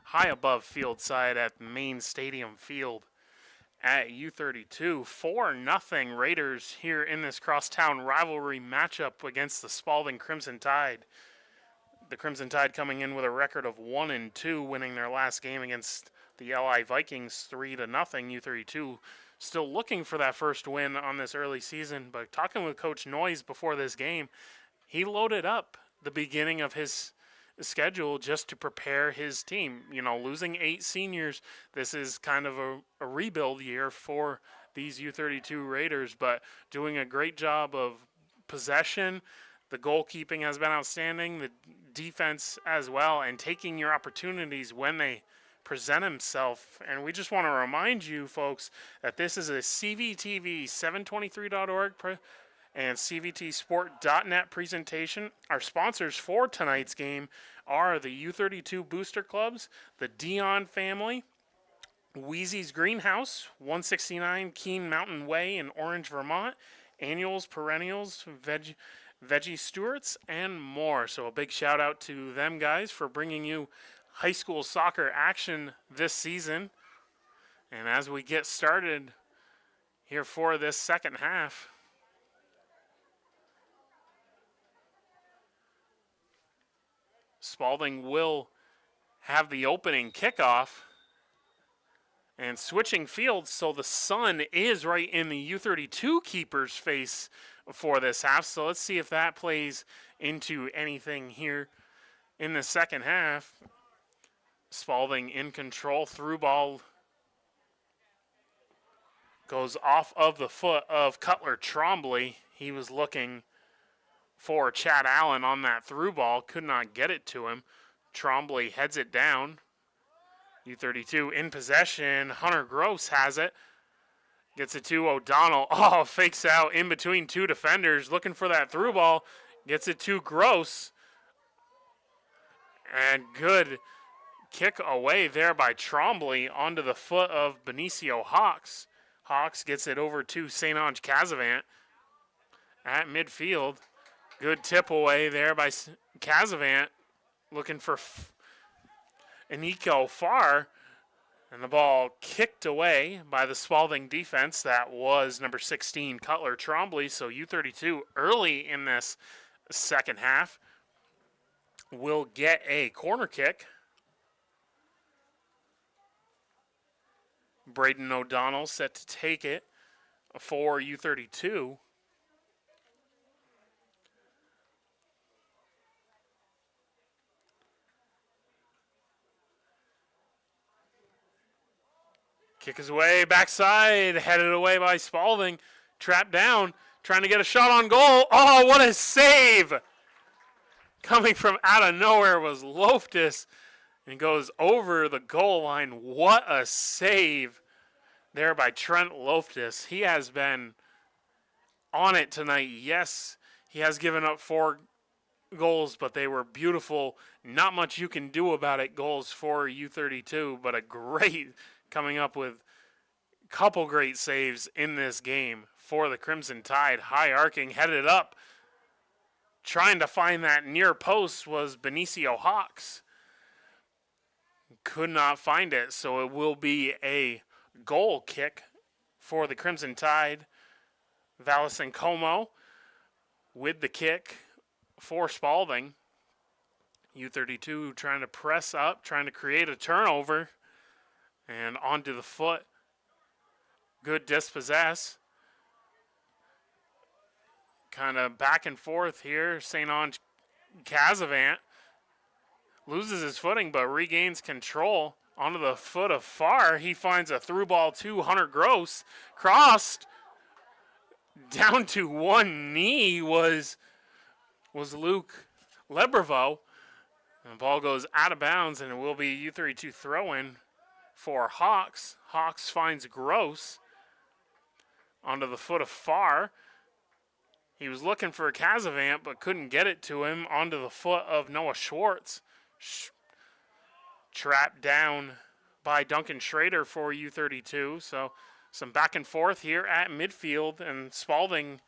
high above field side at main stadium field at U32. 4-0 Raiders here in this crosstown rivalry matchup against the Spaulding Crimson Tide. The Crimson Tide coming in with a record of 1-2, winning their last game against the LI Vikings 3-0. U32 still looking for that first win on this early season, but talking with Coach Noyes before this game, he loaded up the beginning of his schedule just to prepare his team. You know, losing 8 seniors, this is kind of a rebuild year for these U32 Raiders, but doing a great job of possession. The goalkeeping has been outstanding, the defense as well, and taking your opportunities when they present themselves. And we just want to remind you, folks, that this is a CVTV723.org and CVTsport.net presentation. Our sponsors for tonight's game are the U32 Booster Clubs, the Dion family, Wheezy's Greenhouse, 169 Keene Mountain Way in Orange, Vermont, Annuals, Perennials, Veggie Stewarts, and more. So a big shout out to them guys for bringing you high school soccer action this season. And as we get started here for this second half, Spaulding will have the opening kickoff and switching fields, so the sun is right in the U32 keeper's face for this half. So let's see if that plays into anything here in the second half. Spaulding in control, through ball goes off of the foot of Cutler Trombley. He was looking for Chad Allen on that through ball, could not get it to him. Trombley heads it down. U32 in possession. Hunter Gross has it. Gets it to O'Donnell. Oh, fakes out in between 2 defenders, looking for that through ball. Gets it to Gross. And good kick away there by Trombley onto the foot of Benicio Hawks. Hawks gets it over to St. Ange Casavant at midfield. Good tip away there by Casavant, looking for Aniko Farr. And the ball kicked away by the Spaulding defense. That was number 16, Cutler Trombley. So U32 early in this second half will get a corner kick. Braden O'Donnell set to take it for U32. Kick is away, backside, headed away by Spaulding. Trapped down, trying to get a shot on goal. Oh, what a save! Coming from out of nowhere was Loftus and goes over the goal line. What a save there by Trent Loftus. He has been on it tonight. Yes, he has given up 4 goals, but they were beautiful. Not much you can do about it goals for U32, but a great coming up with a couple great saves in this game for the Crimson Tide. High arcing, headed up. Trying to find that near post was Benicio Hawks. Could not find it, so it will be a goal kick for the Crimson Tide. Valison Como with the kick for Spaulding. U32 trying to press up, trying to create a turnover. And onto the foot. Good dispossess. Kind of back and forth here. St. Ange Casavant loses his footing but regains control. Onto the foot of Farr. He finds a through ball to Hunter Gross. Crossed. Down to one knee was Luke Lebrevo. And the ball goes out of bounds, and it will be U32 throw-in for Hawks. Hawks finds Gross onto the foot of Farr. He was looking for a Casavant but couldn't get it to him. Onto the foot of Noah Schwartz. Trapped down by Duncan Schrader for U32. So some back and forth here at midfield, and Spaulding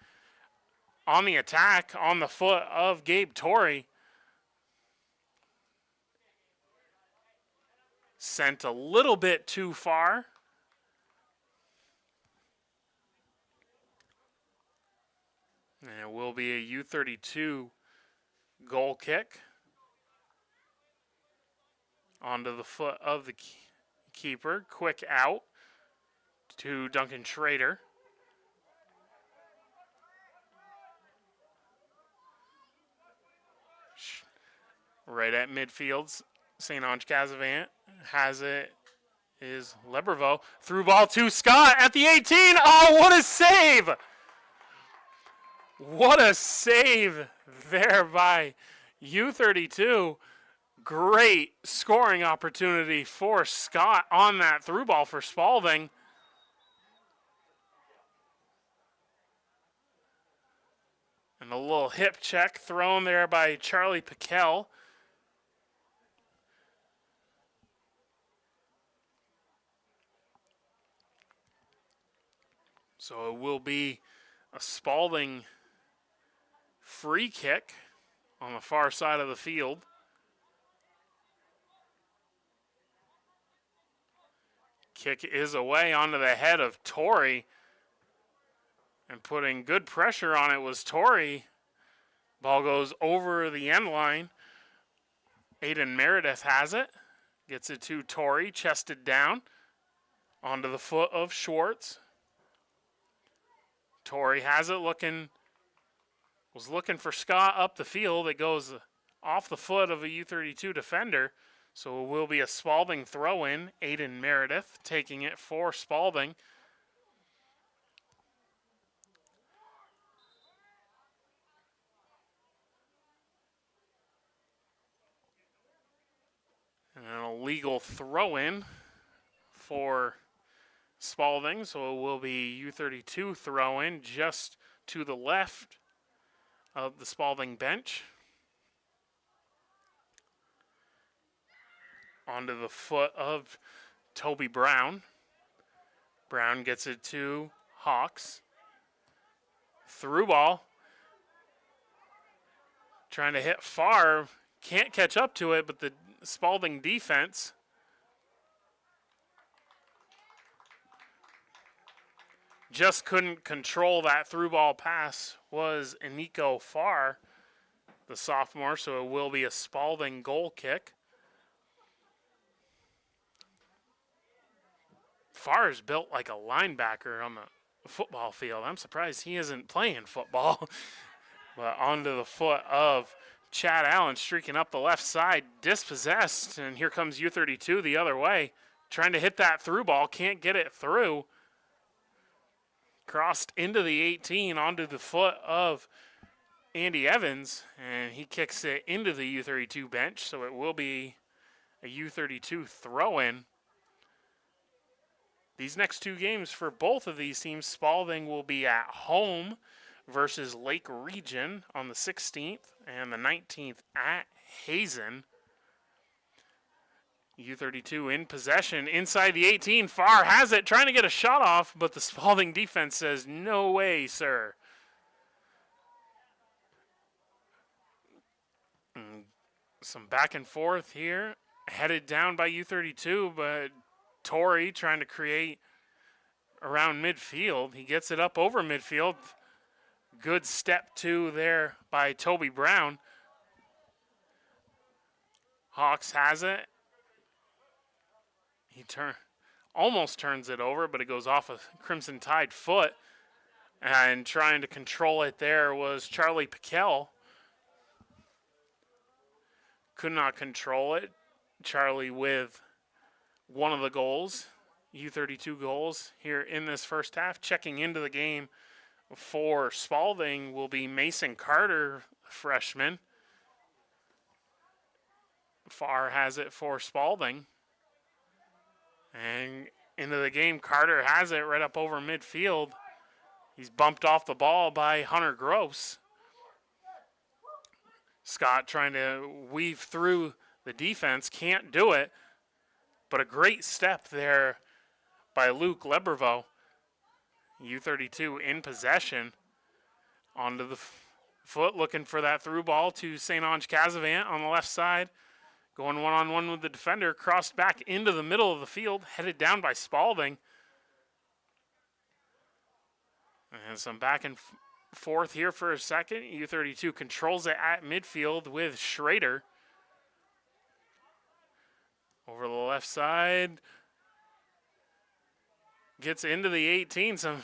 on the attack on the foot of Gabe Torrey. Sent a little bit too far. And it will be a U32 goal kick onto the foot of the keeper. Quick out to Duncan Schrader. Right at midfield, St. Ange Casavant has it, is Lebervo. Through ball to Scott at the 18. Oh, what a save! What a save there by U32. Great scoring opportunity for Scott on that through ball for Spaulding. And a little hip check thrown there by Charlie Piquel. So it will be a Spaulding free kick on the far side of the field. Kick is away onto the head of Torrey. And putting good pressure on it was Torrey. Ball goes over the end line. Aiden Meredith has it. Gets it to Torrey, chested down. Onto the foot of Schwartz. Torrey has it, was looking for Scott up the field. It goes off the foot of a U32 defender. So it will be a Spaulding throw-in. Aiden Meredith taking it for Spaulding. And an illegal throw-in for Spaulding, so it will be U32 throw-in just to the left of the Spaulding bench. Onto the foot of Toby Brown. Brown gets it to Hawks. Through ball. Trying to hit far. Can't catch up to it, but the Spaulding defense just couldn't control that through ball pass was Eniko Farr, the sophomore, so it will be a Spaulding goal kick. Farr is built like a linebacker on the football field. I'm surprised he isn't playing football. But onto the foot of Chad Allen, streaking up the left side, dispossessed, and here comes U32 the other way, trying to hit that through ball, can't get it through. Crossed into the 18 onto the foot of Andy Evans, and he kicks it into the U32 bench, so it will be a U32 throw-in. These next two games for both of these teams, Spaulding will be at home versus Lake Region on the 16th and the 19th at Hazen. U32 in possession inside the 18. Farr has it, trying to get a shot off, but the Spaulding defense says, no way, sir. And some back and forth here. Headed down by U32, but Torrey trying to create around midfield. He gets it up over midfield. Good step two there by Toby Brown. Hawks has it. He almost turns it over, but it goes off a Crimson Tide foot. And trying to control it there was Charlie Piquel. Could not control it. Charlie with one of the goals, U32 goals here in this first half. Checking into the game for Spaulding will be Mason Carter, freshman. Farr has it for Spaulding. And into the game, Carter has it right up over midfield. He's bumped off the ball by Hunter Gross. Scott trying to weave through the defense, can't do it. But a great step there by Luke Lebervo. U32 in possession. Onto the foot, looking for that through ball to St. Ange Casavant on the left side. Going one-on-one with the defender, crossed back into the middle of the field, headed down by Spaulding. And some back and forth here for a second. U32 controls it at midfield with Schrader. Over the left side. Gets into the 18. Some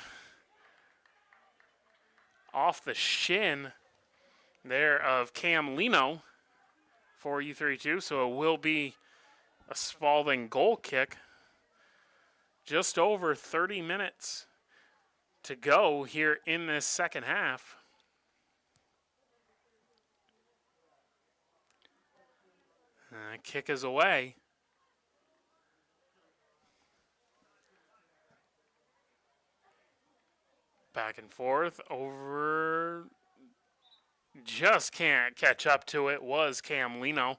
off the shin there of Cam Lino for U32. So it will be a Spaulding goal kick. Just over 30 minutes to go here in this second half. Kick is away. Back and forth over. Just can't catch up to it was Cam Lino.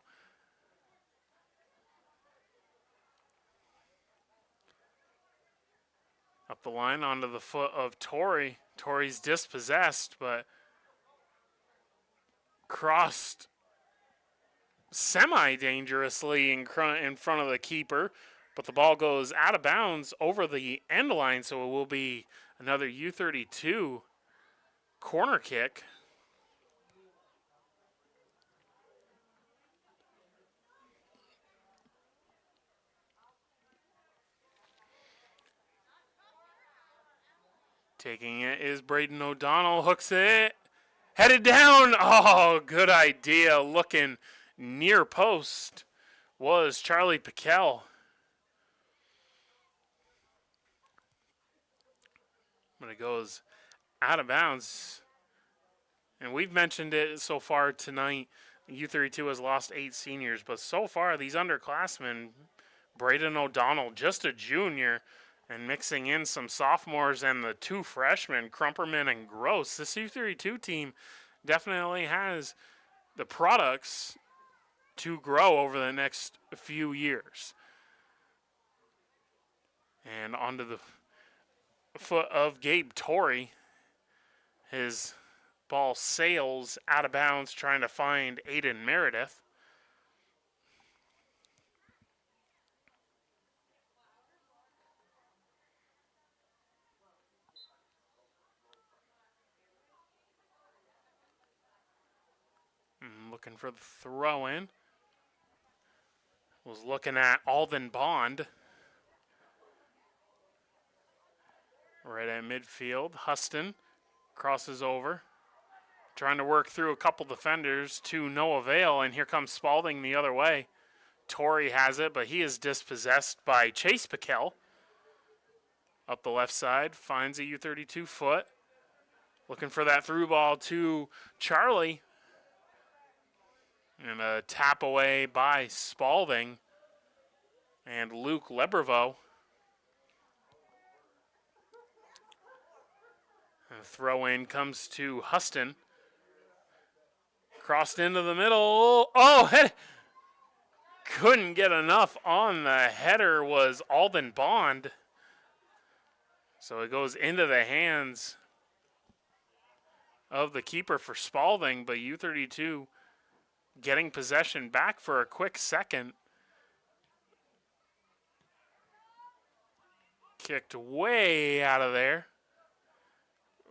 Up the line onto the foot of Torrey. Torrey's dispossessed, but crossed semi-dangerously in front of the keeper. But the ball goes out of bounds over the end line, so it will be another U32 corner kick. Taking it is Braden O'Donnell, hooks it, headed down. Oh, good idea. Looking near post was Charlie Piquel. But it goes out of bounds. And we've mentioned it so far tonight. U32 has lost 8 seniors, but so far these underclassmen, Braden O'Donnell, just a junior, and mixing in some sophomores and the 2 freshmen, Crumperman and Gross. This U32 team definitely has the products to grow over the next few years. And onto the foot of Gabe Torrey. His ball sails out of bounds trying to find Aiden Meredith. Looking for the throw in. Was looking at Alden Bond. Right at midfield. Huston crosses over. Trying to work through a couple defenders to no avail. And here comes Spaulding the other way. Torrey has it, but he is dispossessed by Chase Piquel. Up the left side. Finds a U32 foot. Looking for that through ball to Charlie. And a tap away by Spaulding and Luke Lebervo. And the throw in comes to Huston. Crossed into the middle. Oh, couldn't get enough on the header was Alden Bond. So it goes into the hands of the keeper for Spaulding, but U32 getting possession back for a quick second. Kicked way out of there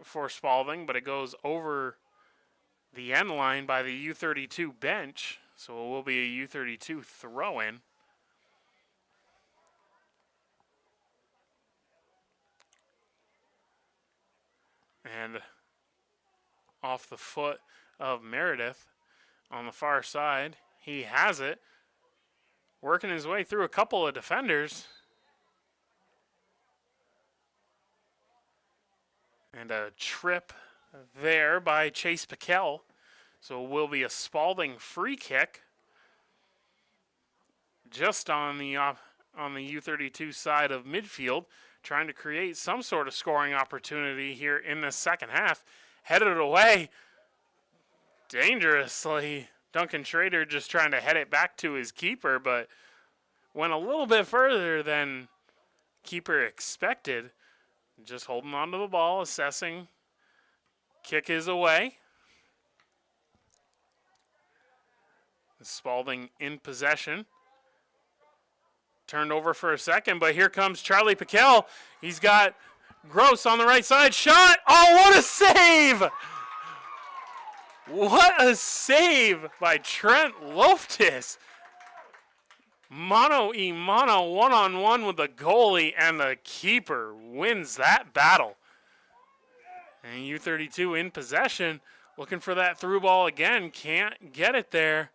for Spaulding, but it goes over the end line by the U32 bench, so it will be a U32 throw-in. And off the foot of Meredith. On the far side, he has it, working his way through a couple of defenders. And a trip there by Chase Piquel. So it will be a Spaulding free kick. Just on the U32 side of midfield, trying to create some sort of scoring opportunity here in the second half. Headed away dangerously. Duncan Schrader just trying to head it back to his keeper, but went a little bit further than keeper expected. Just holding on to the ball, assessing Kick is away. Spaulding in possession. Turned over for a second, but here comes Charlie Piquel. He's got Gross on the right side. Shot! Oh, what a save! What a save by Trent Loftus. Mono one-on-one with the goalie, and the keeper wins that battle. And U32 in possession, looking for that through ball again. Can't get it there.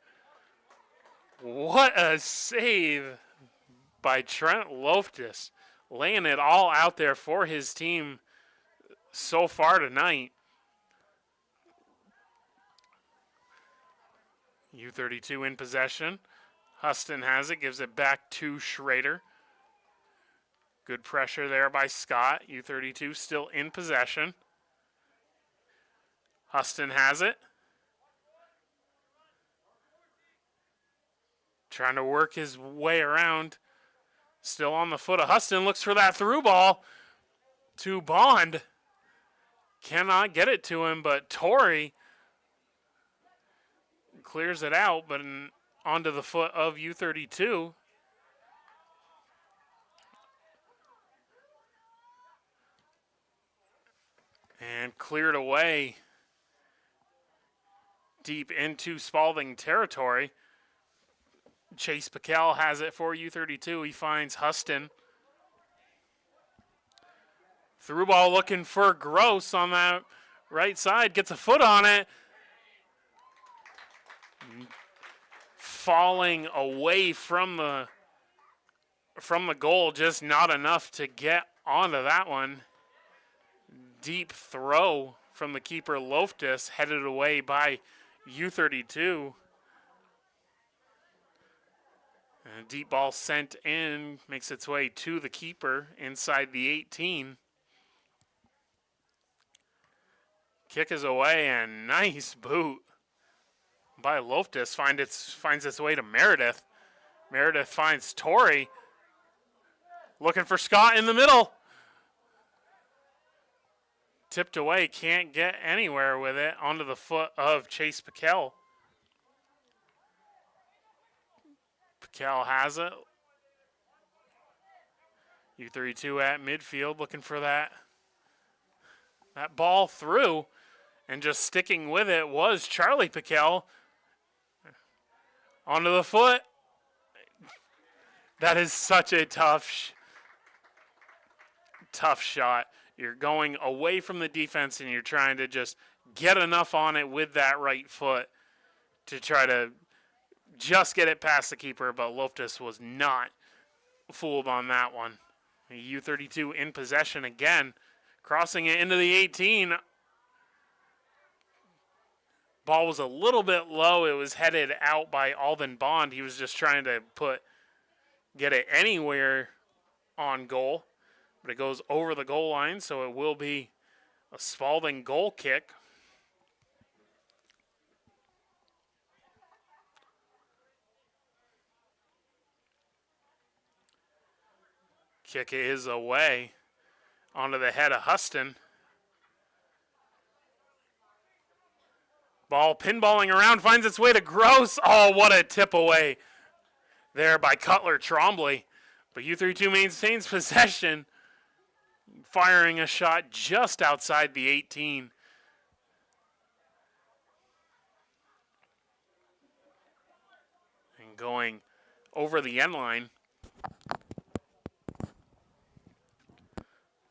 What a save by Trent Loftus, laying it all out there for his team so far tonight. U32 in possession. Huston has it, gives it back to Schrader. Good pressure there by Scott. U32 still in possession. Huston has it. Trying to work his way around. Still on the foot of Huston. Looks for that through ball to Bond. Cannot get it to him, but Torrey clears it out, but onto the foot of U32. And cleared away deep into Spaulding territory. Chase Piquel has it for U32. He finds Huston. Through ball looking for Gross on that right side. Gets a foot on it. Falling away from the goal. Just not enough to get onto that one. Deep throw from the keeper Loftus. Headed away by U32. And a deep ball sent in, makes its way to the keeper inside the 18. Kick is away, and nice boot by Loftus finds its way to Meredith. Meredith finds Torrey. Looking for Scott in the middle. Tipped away, can't get anywhere with it. Onto the foot of Chase Piquel. Piquel has it. U32 at midfield looking for that ball through, and just sticking with it was Charlie Piquel. Onto the foot. That is such a tough shot. You're going away from the defense and you're trying to just get enough on it with that right foot to try to just get it past the keeper, but Loftus was not fooled on that one. U32 in possession again, crossing it into the 18. Ball was a little bit low. It was headed out by Alden Bond. He was just trying to get it anywhere on goal, but it goes over the goal line, so it will be a Spaulding goal kick. Kick is away onto the head of Huston. Ball pinballing around, finds its way to Gross. Oh, what a tip away there by Cutler Trombley. But U32 maintains possession, firing a shot just outside the 18. And going over the end line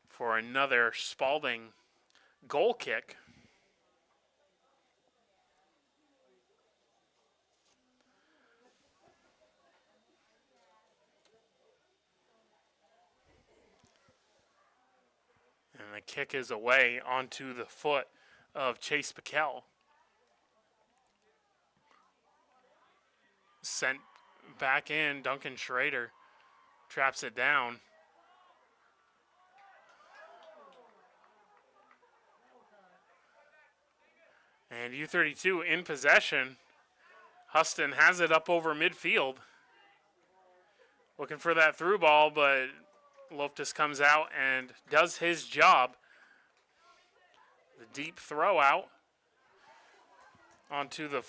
for another Spaulding goal kick. And the kick is away onto the foot of Chase Piquel. Sent back in, Duncan Schrader traps it down. And U32 in possession. Huston has it up over midfield. Looking for that through ball, but Loftus comes out and does his job. The deep throw out onto the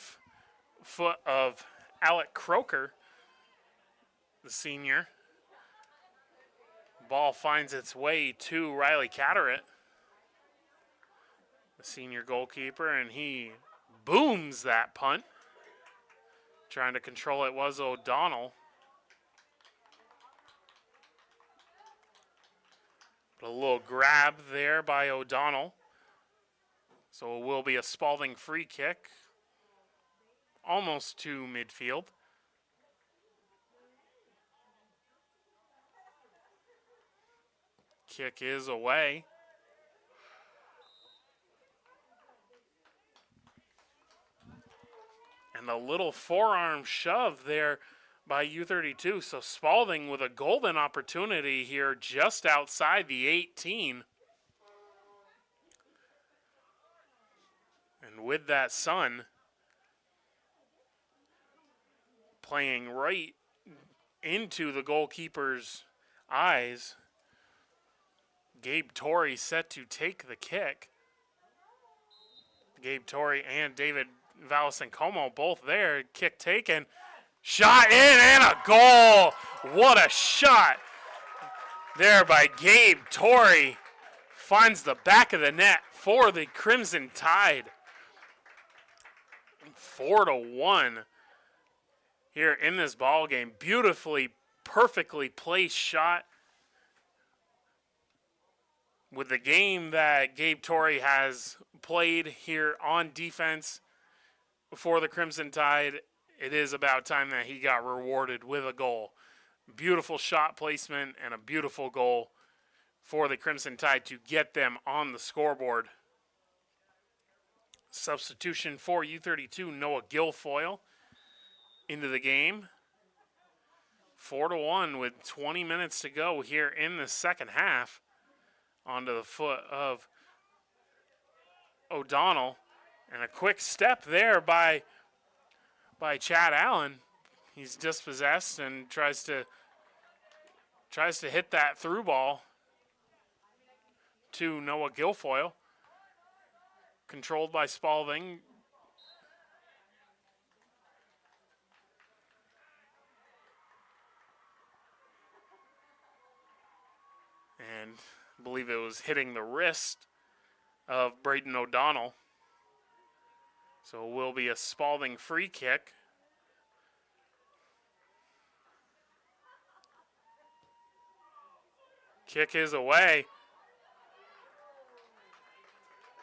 foot of Alec Croker, the senior. Ball finds its way to Riley Catterett, the senior goalkeeper, and he booms that punt. Trying to control it was O'Donnell. But a little grab there by O'Donnell. So it will be a Spaulding free kick. Almost to midfield. Kick is away. And a little forearm shove there by U32. So Spaulding with a golden opportunity here just outside the 18. And with that sun playing right into the goalkeeper's eyes, Gabe Torrey set to take the kick. Gabe Torrey and David Valasencomo both there. Kick taken. Shot in and a goal. What a shot there by Gabe Torrey. Finds the back of the net for the Crimson Tide. 4-1 here in this ball game. Beautifully, perfectly placed shot. With the game that Gabe Torrey has played here on defense for the Crimson Tide, it is about time that he got rewarded with a goal. Beautiful shot placement and a beautiful goal for the Crimson Tide to get them on the scoreboard. Substitution for U32, Noah Guilfoyle into the game. 4-1 with 20 minutes to go here in the second half. Onto the foot of O'Donnell. And a quick step there by Chad Allen. He's dispossessed and tries to hit that through ball to Noah Guilfoyle. Controlled by Spaulding. And I believe it was hitting the wrist of Braden O'Donnell. So it will be a Spaulding free kick. Kick is away.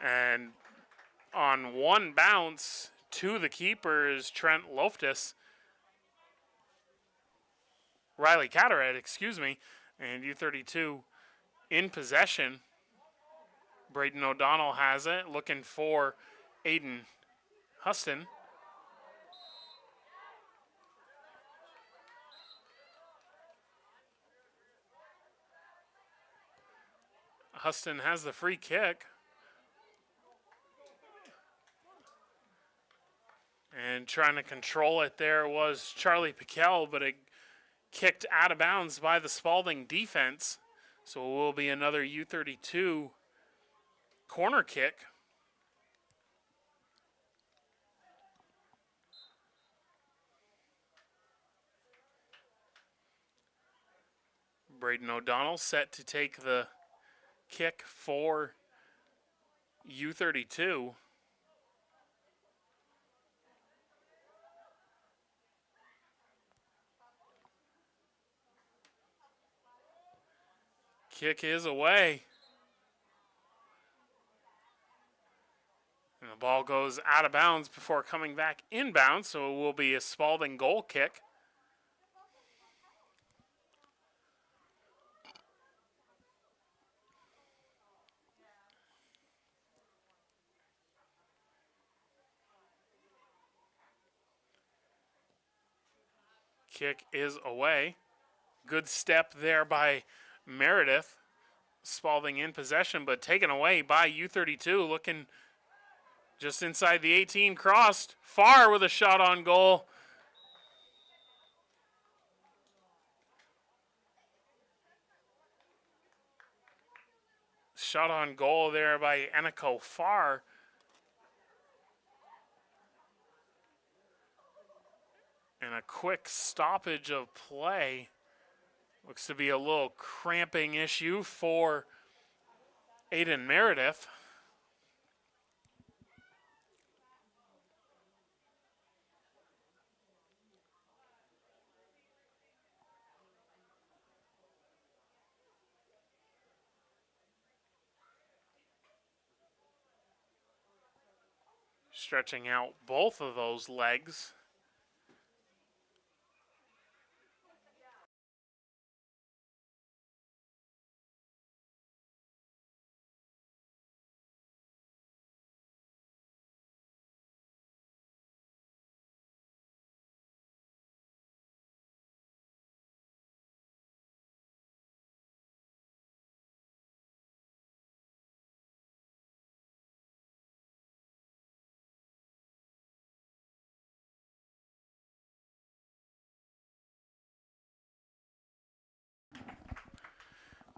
And on one bounce to the keeper is Trent Loftus. Riley Catterett, excuse me. And U32 in possession. Braden O'Donnell has it, looking for Aiden Huston. Huston has the free kick. And trying to control it there was Charlie Piquel, but it kicked out of bounds by the Spaulding defense. So it will be another U32 corner kick. Braden O'Donnell set to take the kick for U32. Kick is away. And the ball goes out of bounds before coming back inbounds, so it will be a Spaulding goal kick. Kick is away. Good step there by Meredith. Spaulding in possession, but taken away by U32. Looking just inside the 18, crossed far with a shot on goal. shot on goal there by Eniko Farr. And a quick stoppage of play. Looks to be a little cramping issue for Aiden Meredith. Stretching out both of those legs.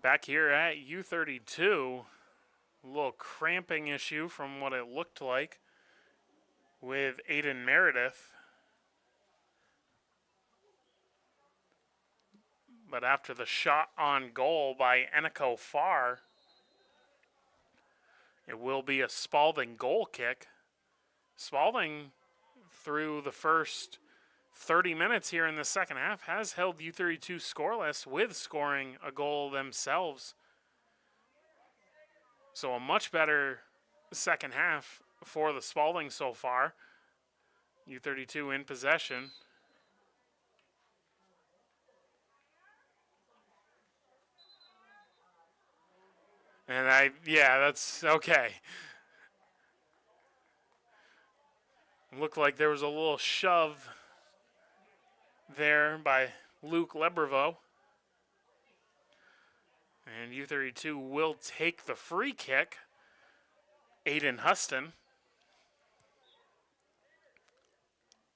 Back here at U32, a little cramping issue from what it looked like with Aiden Meredith. But after the shot on goal by Eniko Farr, it will be a Spaulding goal kick. Spaulding, through the first 30 minutes here in the second half, has held U32 scoreless with scoring a goal themselves. So a much better second half for the Spaulding so far. U32 in possession. And that's okay. Looked like there was a little shove there by Luke Lebervo. And U32 will take the free kick. Aiden Huston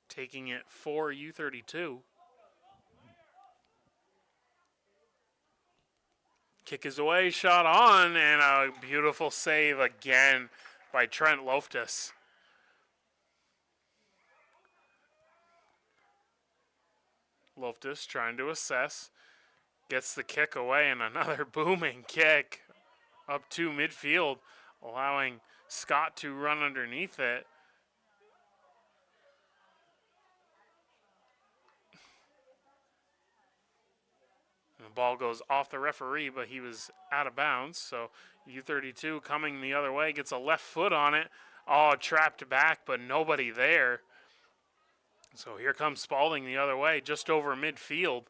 taking it for U32. Kick is away, shot on, and a beautiful save again by Trent Loftus. Loftus trying to assess, gets the kick away, and another booming kick up to midfield, allowing Scott to run underneath it. And the ball goes off the referee, but he was out of bounds, so U32 coming the other way, gets a left foot on it. Oh, trapped back, but nobody there. So here comes Spaulding the other way, just over midfield.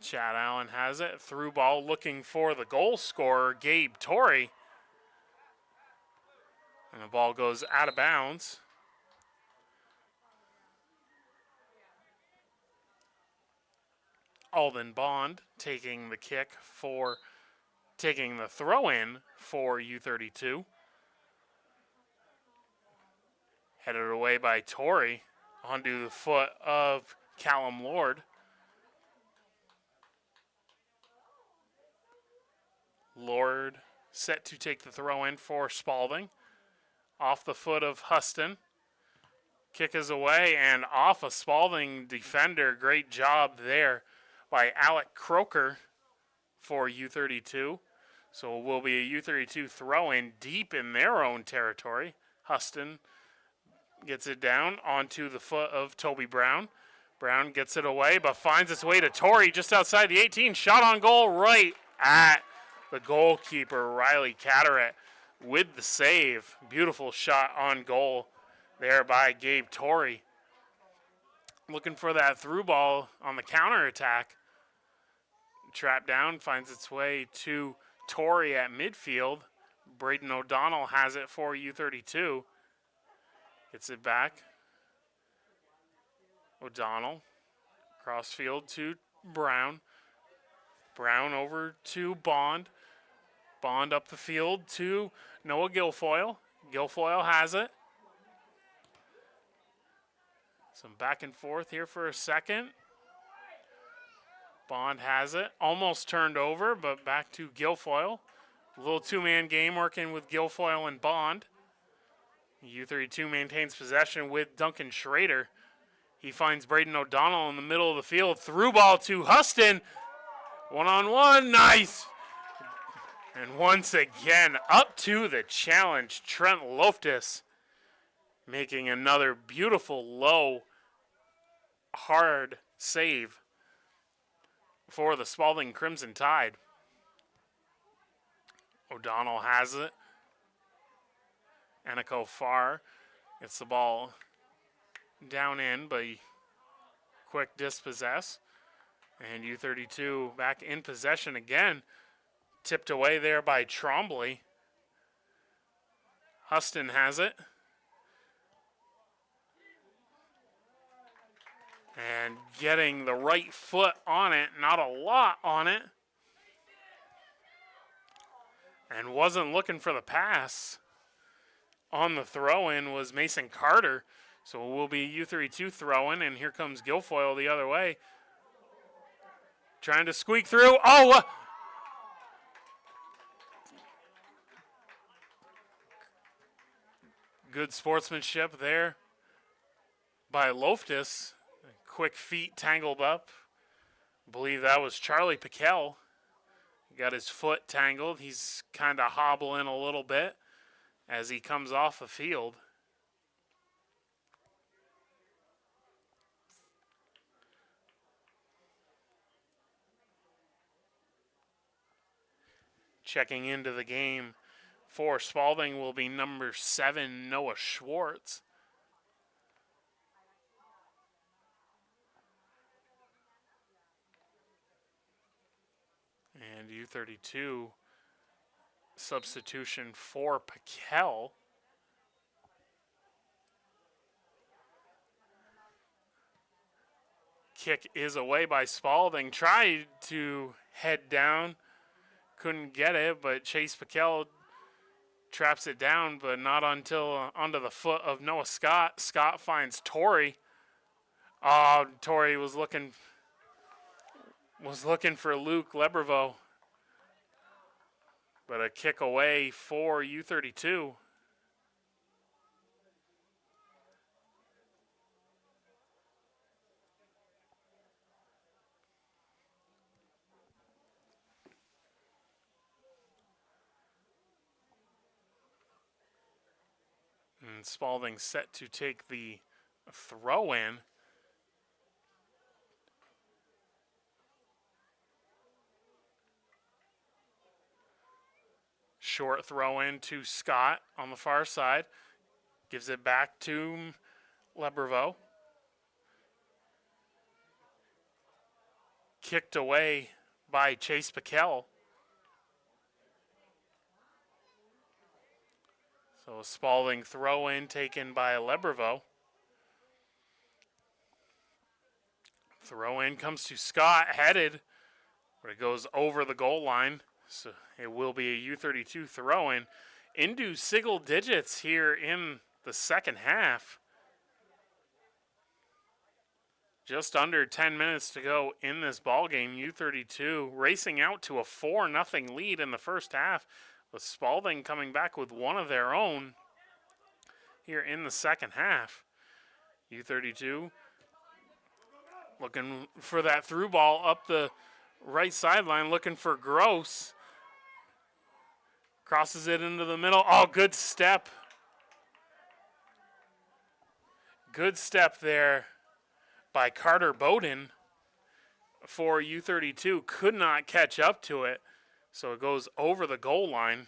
Chad Allen has it. Through ball looking for the goal scorer, Gabe Torrey. And the ball goes out of bounds. Alden Bond taking the throw in for U32. Headed away by Torrey onto the foot of Callum Lord. Lord set to take the throw in for Spaulding. Off the foot of Huston. Kick is away and off a Spaulding defender. Great job there by Alec Croker for U32. So it will be a U32 throw in deep in their own territory. Huston gets it down onto the foot of Toby Brown. Brown gets it away, but finds its way to Torrey just outside the 18. Shot on goal right at the goalkeeper, Riley Catterett, with the save. Beautiful shot on goal there by Gabe Torrey. Looking for that through ball on the counter attack. Trap down, finds its way to Torrey at midfield. Braden O'Donnell has it for U32. Gets it back. O'Donnell. Crossfield to Brown. Brown over to Bond. Bond up the field to Noah Guilfoyle. Guilfoyle has it. Some back and forth here for a second. Bond has it. Almost turned over, but back to Guilfoyle. A little two-man game working with Guilfoyle and Bond. U32 maintains possession with Duncan Schrader. He finds Braden O'Donnell in the middle of the field. Through ball to Huston. One-on-one. Nice. And once again, up to the challenge, Trent Loftus making another beautiful, low, hard save for the Spaulding Crimson Tide. O'Donnell has it. Aniko Farr gets the ball down in, but quick dispossess. And U32 back in possession again. Tipped away there by Trombley. Huston has it. And getting the right foot on it, not a lot on it. And wasn't looking for the pass. On the throw-in was Mason Carter. So it will be U32 throw-in, and here comes Guilfoyle the other way. Trying to squeak through. Oh! Good sportsmanship there by Loftus. Quick feet tangled up. I believe that was Charlie Piquel. Got his foot tangled. He's kind of hobbling a little bit as he comes off the field. Checking into the game for Spaulding will be number 7, Noah Schwartz. And U32 substitution for Piquel. Kick is away by Spaulding. Tried to head down. Couldn't get it, but Chase Piquel traps it down, but not until onto the foot of Noah Scott. Scott finds Torrey. Oh, Torrey was looking for Luke Lebervo. But a kick away for U32. And Spaulding set to take the throw-in. Short throw-in to Scott on the far side. Gives it back to Lebervo. Kicked away by Chase Piquel. So a Spaulding throw-in taken by Lebervo. Throw-in comes to Scott, headed, but it goes over the goal line. So it will be a U32 throw-in into single digits here in the second half. Just under 10 minutes to go in this ball game. U32 racing out to a 4-0 lead in the first half, with Spaulding coming back with one of their own here in the second half. U32 looking for that through ball up the right sideline, looking for Gross. Crosses it into the middle. Oh, good step. Good step there by Carter Bowden for U32. Could not catch up to it. So it goes over the goal line.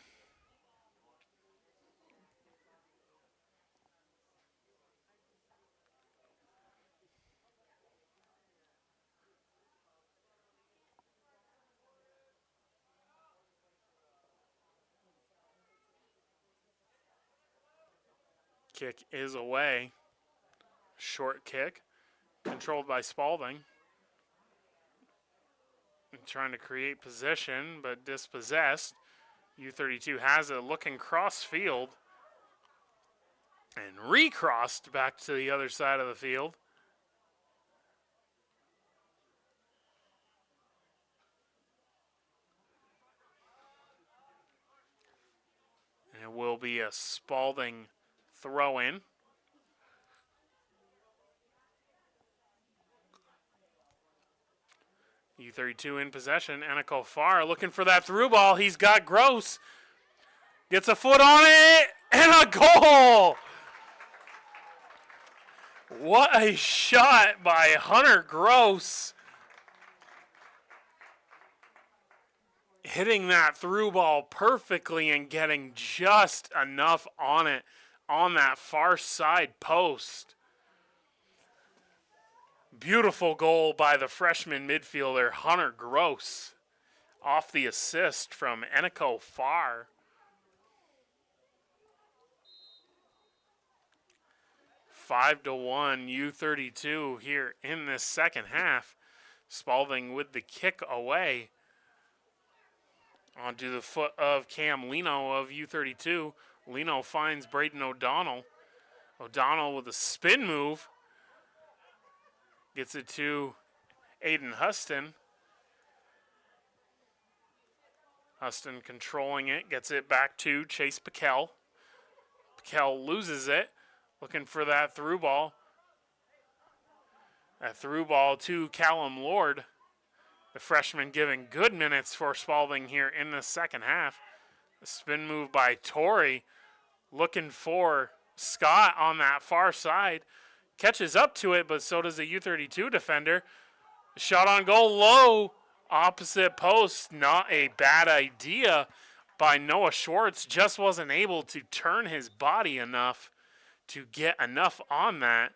Kick is away. Short kick, controlled by Spaulding. Trying to create position, but dispossessed. U32 has it, looking cross field. And recrossed back to the other side of the field. will be a Spaulding throw-in. U32 in possession. Aniko Farr looking for that through ball. He's got Gross. Gets a foot on it, and a goal! What a shot by Hunter Gross. Hitting that through ball perfectly and getting just enough on it on that far side post. Beautiful goal by the freshman midfielder, Hunter Gross, off the assist from Aniko Farr. 5-1 U32 here in this second half. Spaulding with the kick away. Onto the foot of Cam Lino of U32. Lino finds Braden O'Donnell. O'Donnell with a spin move. Gets it to Aiden Huston. Huston controlling it. Gets it back to Chase Piquel. Piquel loses it. Looking for that through ball. That through ball to Callum Lord. The freshman giving good minutes for Spaulding here in the second half. A spin move by Torrey. Looking for Scott on that far side. Catches up to it, but so does the U32 defender. Shot on goal low. Opposite post. Not a bad idea by Noah Schwartz. Just wasn't able to turn his body enough to get enough on that.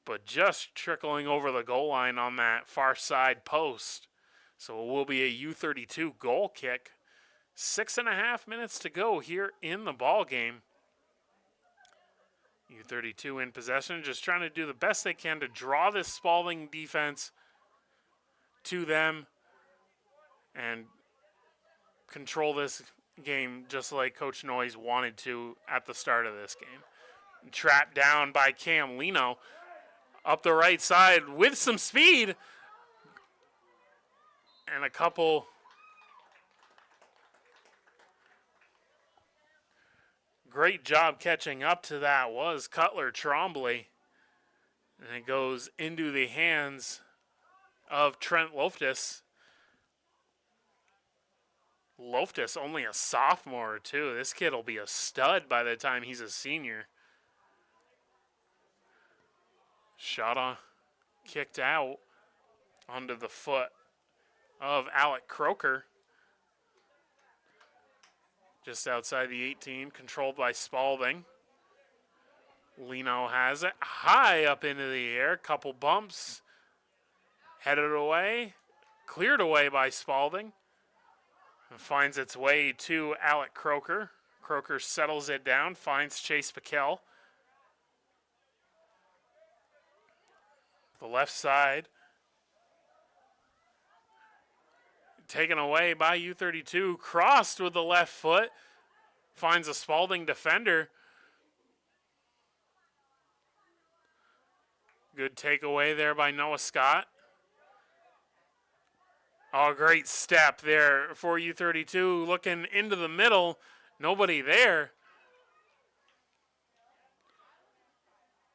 But just trickling over the goal line on that far side post. So it will be a U32 goal kick. 6.5 minutes to go here in the ball game. U32 in possession, just trying to do the best they can to draw this Spaulding defense to them and control this game just like Coach Noyes wanted to at the start of this game. Trapped down by Cam Lino. Up the right side with some speed. And a couple great job catching up to that was Cutler Trombley. And it goes into the hands of Trent Loftus. Loftus, only a sophomore too. This kid will be a stud by the time he's a senior. Shot on, kicked out onto the foot of Alec Croker. Just outside the 18, controlled by Spaulding. Lino has it high up into the air, couple bumps. Headed away, cleared away by Spaulding. And finds its way to Alec Croker. Croker settles it down, finds Chase Piquel. The left side. Taken away by U32. Crossed with the left foot. Finds a Spaulding defender. Good takeaway there by Noah Scott. Oh, great step there for U32. Looking into the middle. Nobody there.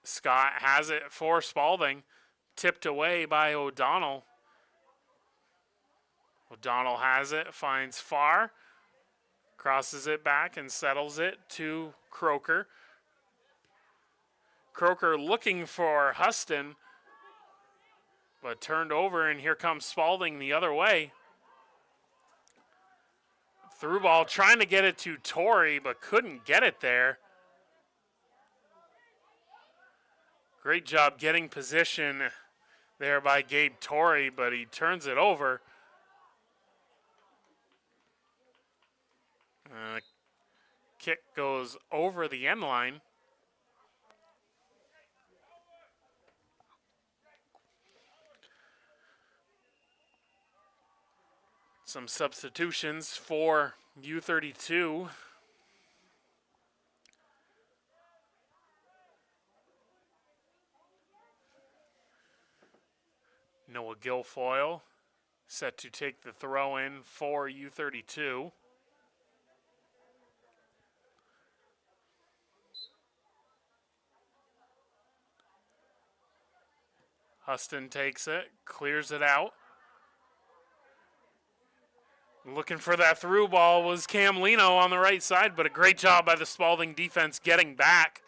Scott has it for Spaulding. Tipped away by O'Donnell. O'Donnell has it, finds Farr. Crosses it back and settles it to Croker. Croker looking for Huston. But turned over, and here comes Spaulding the other way. Through ball, trying to get it to Torrey, but couldn't get it there. Great job getting position there by Gabe Torrey, but he turns it over. Kick goes over the end line. Some substitutions for U32. Noah Guilfoyle set to take the throw in for U32. Huston takes it, clears it out. Looking for that through ball was Cam Lino on the right side, but a great job by the Spaulding defense getting back.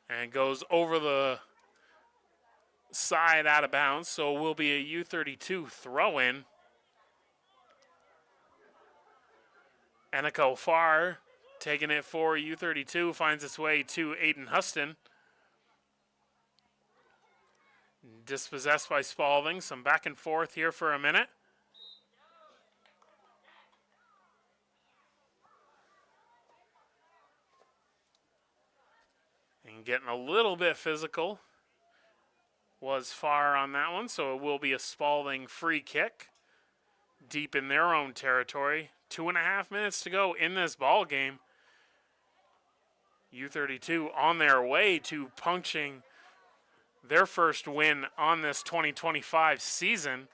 And goes over the side out of bounds, so it will be a U32 throw-in. Enico Farr taking it for U32, finds its way to Aiden Huston. Dispossessed by Spaulding. Some back and forth here for a minute. And getting a little bit physical was Farr on that one, so it will be a Spaulding free kick deep in their own territory. 2.5 minutes to go in this ball game. U32 on their way to punching their first win on this 2025 season.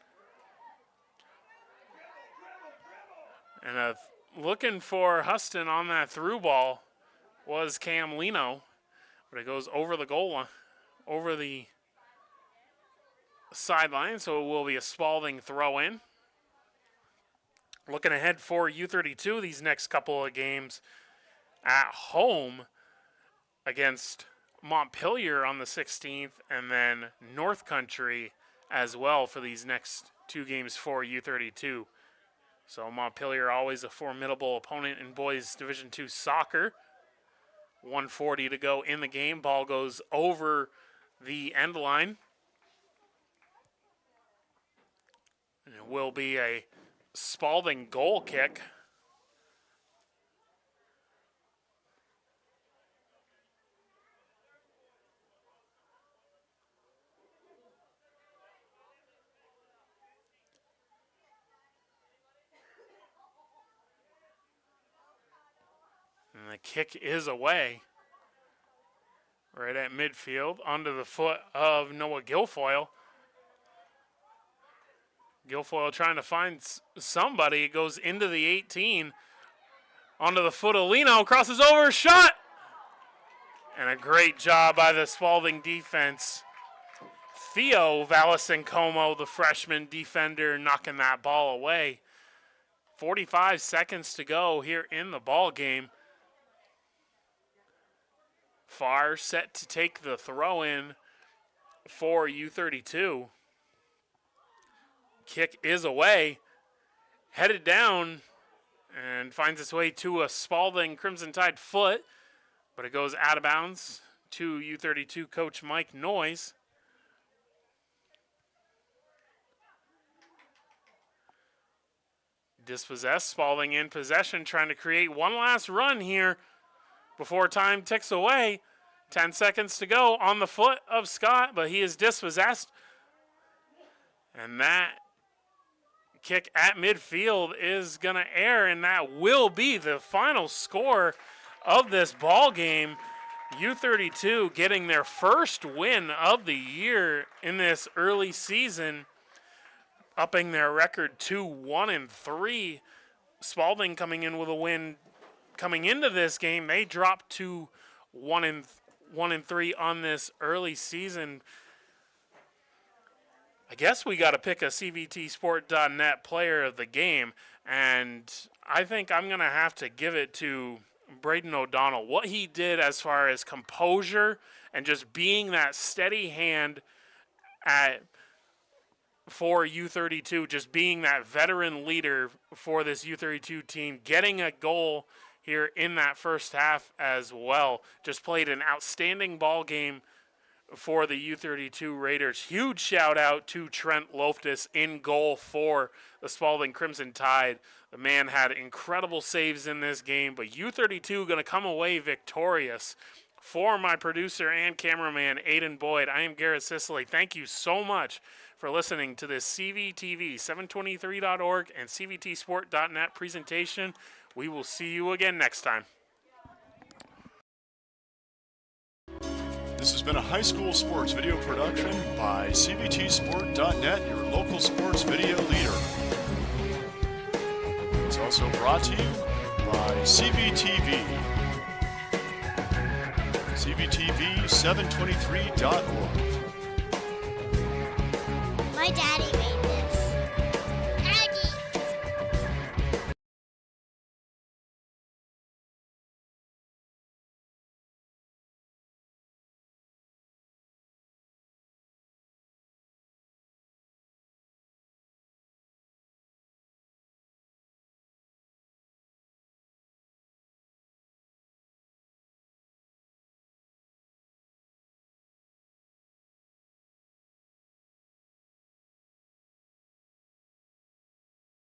And looking for Huston on that through ball was Cam Lino, but it goes over the goal line, over the sideline, so it will be a Spaulding throw-in. Looking ahead for U32 these next couple of games at home against Montpelier on the 16th, and then North Country as well for these next two games for U32. So Montpelier, always a formidable opponent in boys Division II soccer. 1:40 to go in the game. Ball goes over the end line. And it will be a Spaulding goal kick. And the kick is away. Right at midfield, onto the foot of Noah Guilfoyle. Guilfoyle trying to find somebody. It goes into the 18. Onto the foot of Lino. Crosses over. Shot! And a great job by the Spaulding defense. Theo Valasincomo, the freshman defender, knocking that ball away. 45 seconds to go here in the ball game. Farr set to take the throw-in for U32. Kick is away, headed down, and finds its way to a Spaulding Crimson Tide foot, but it goes out of bounds to U32 coach Mike Noyes. Dispossessed, Spaulding in possession, trying to create one last run here before time ticks away. 10 seconds to go on the foot of Scott, but he is dispossessed. And that kick at midfield is going to air, and that will be the final score of this ball game. U32 getting their first win of the year in this early season, upping their record to 1-3. Spaulding coming in with a win. Coming into this game, they dropped to 1-3 on this early season. I guess we got to pick a CVTsport.net player of the game, and I think I'm going to have to give it to Braden O'Donnell. What he did as far as composure and just being that steady hand for U32, just being that veteran leader for this U32 team, getting a goal here in that first half as well. Just played an outstanding ball game for the U32 Raiders. Huge shout out to Trent Loftus in goal for the Spaulding Crimson Tide. The man had incredible saves in this game, but U32 going to come away victorious. For my producer and cameraman, Aiden Boyd, I am Garrett Sicily. Thank you so much for listening to this CVTV 723.org and CVTsport.net presentation. We will see you again next time. This has been a high school sports video production by CVTsport.net, your local sports video leader. It's also brought to you by CVTV. CVTV U723.org. My daddy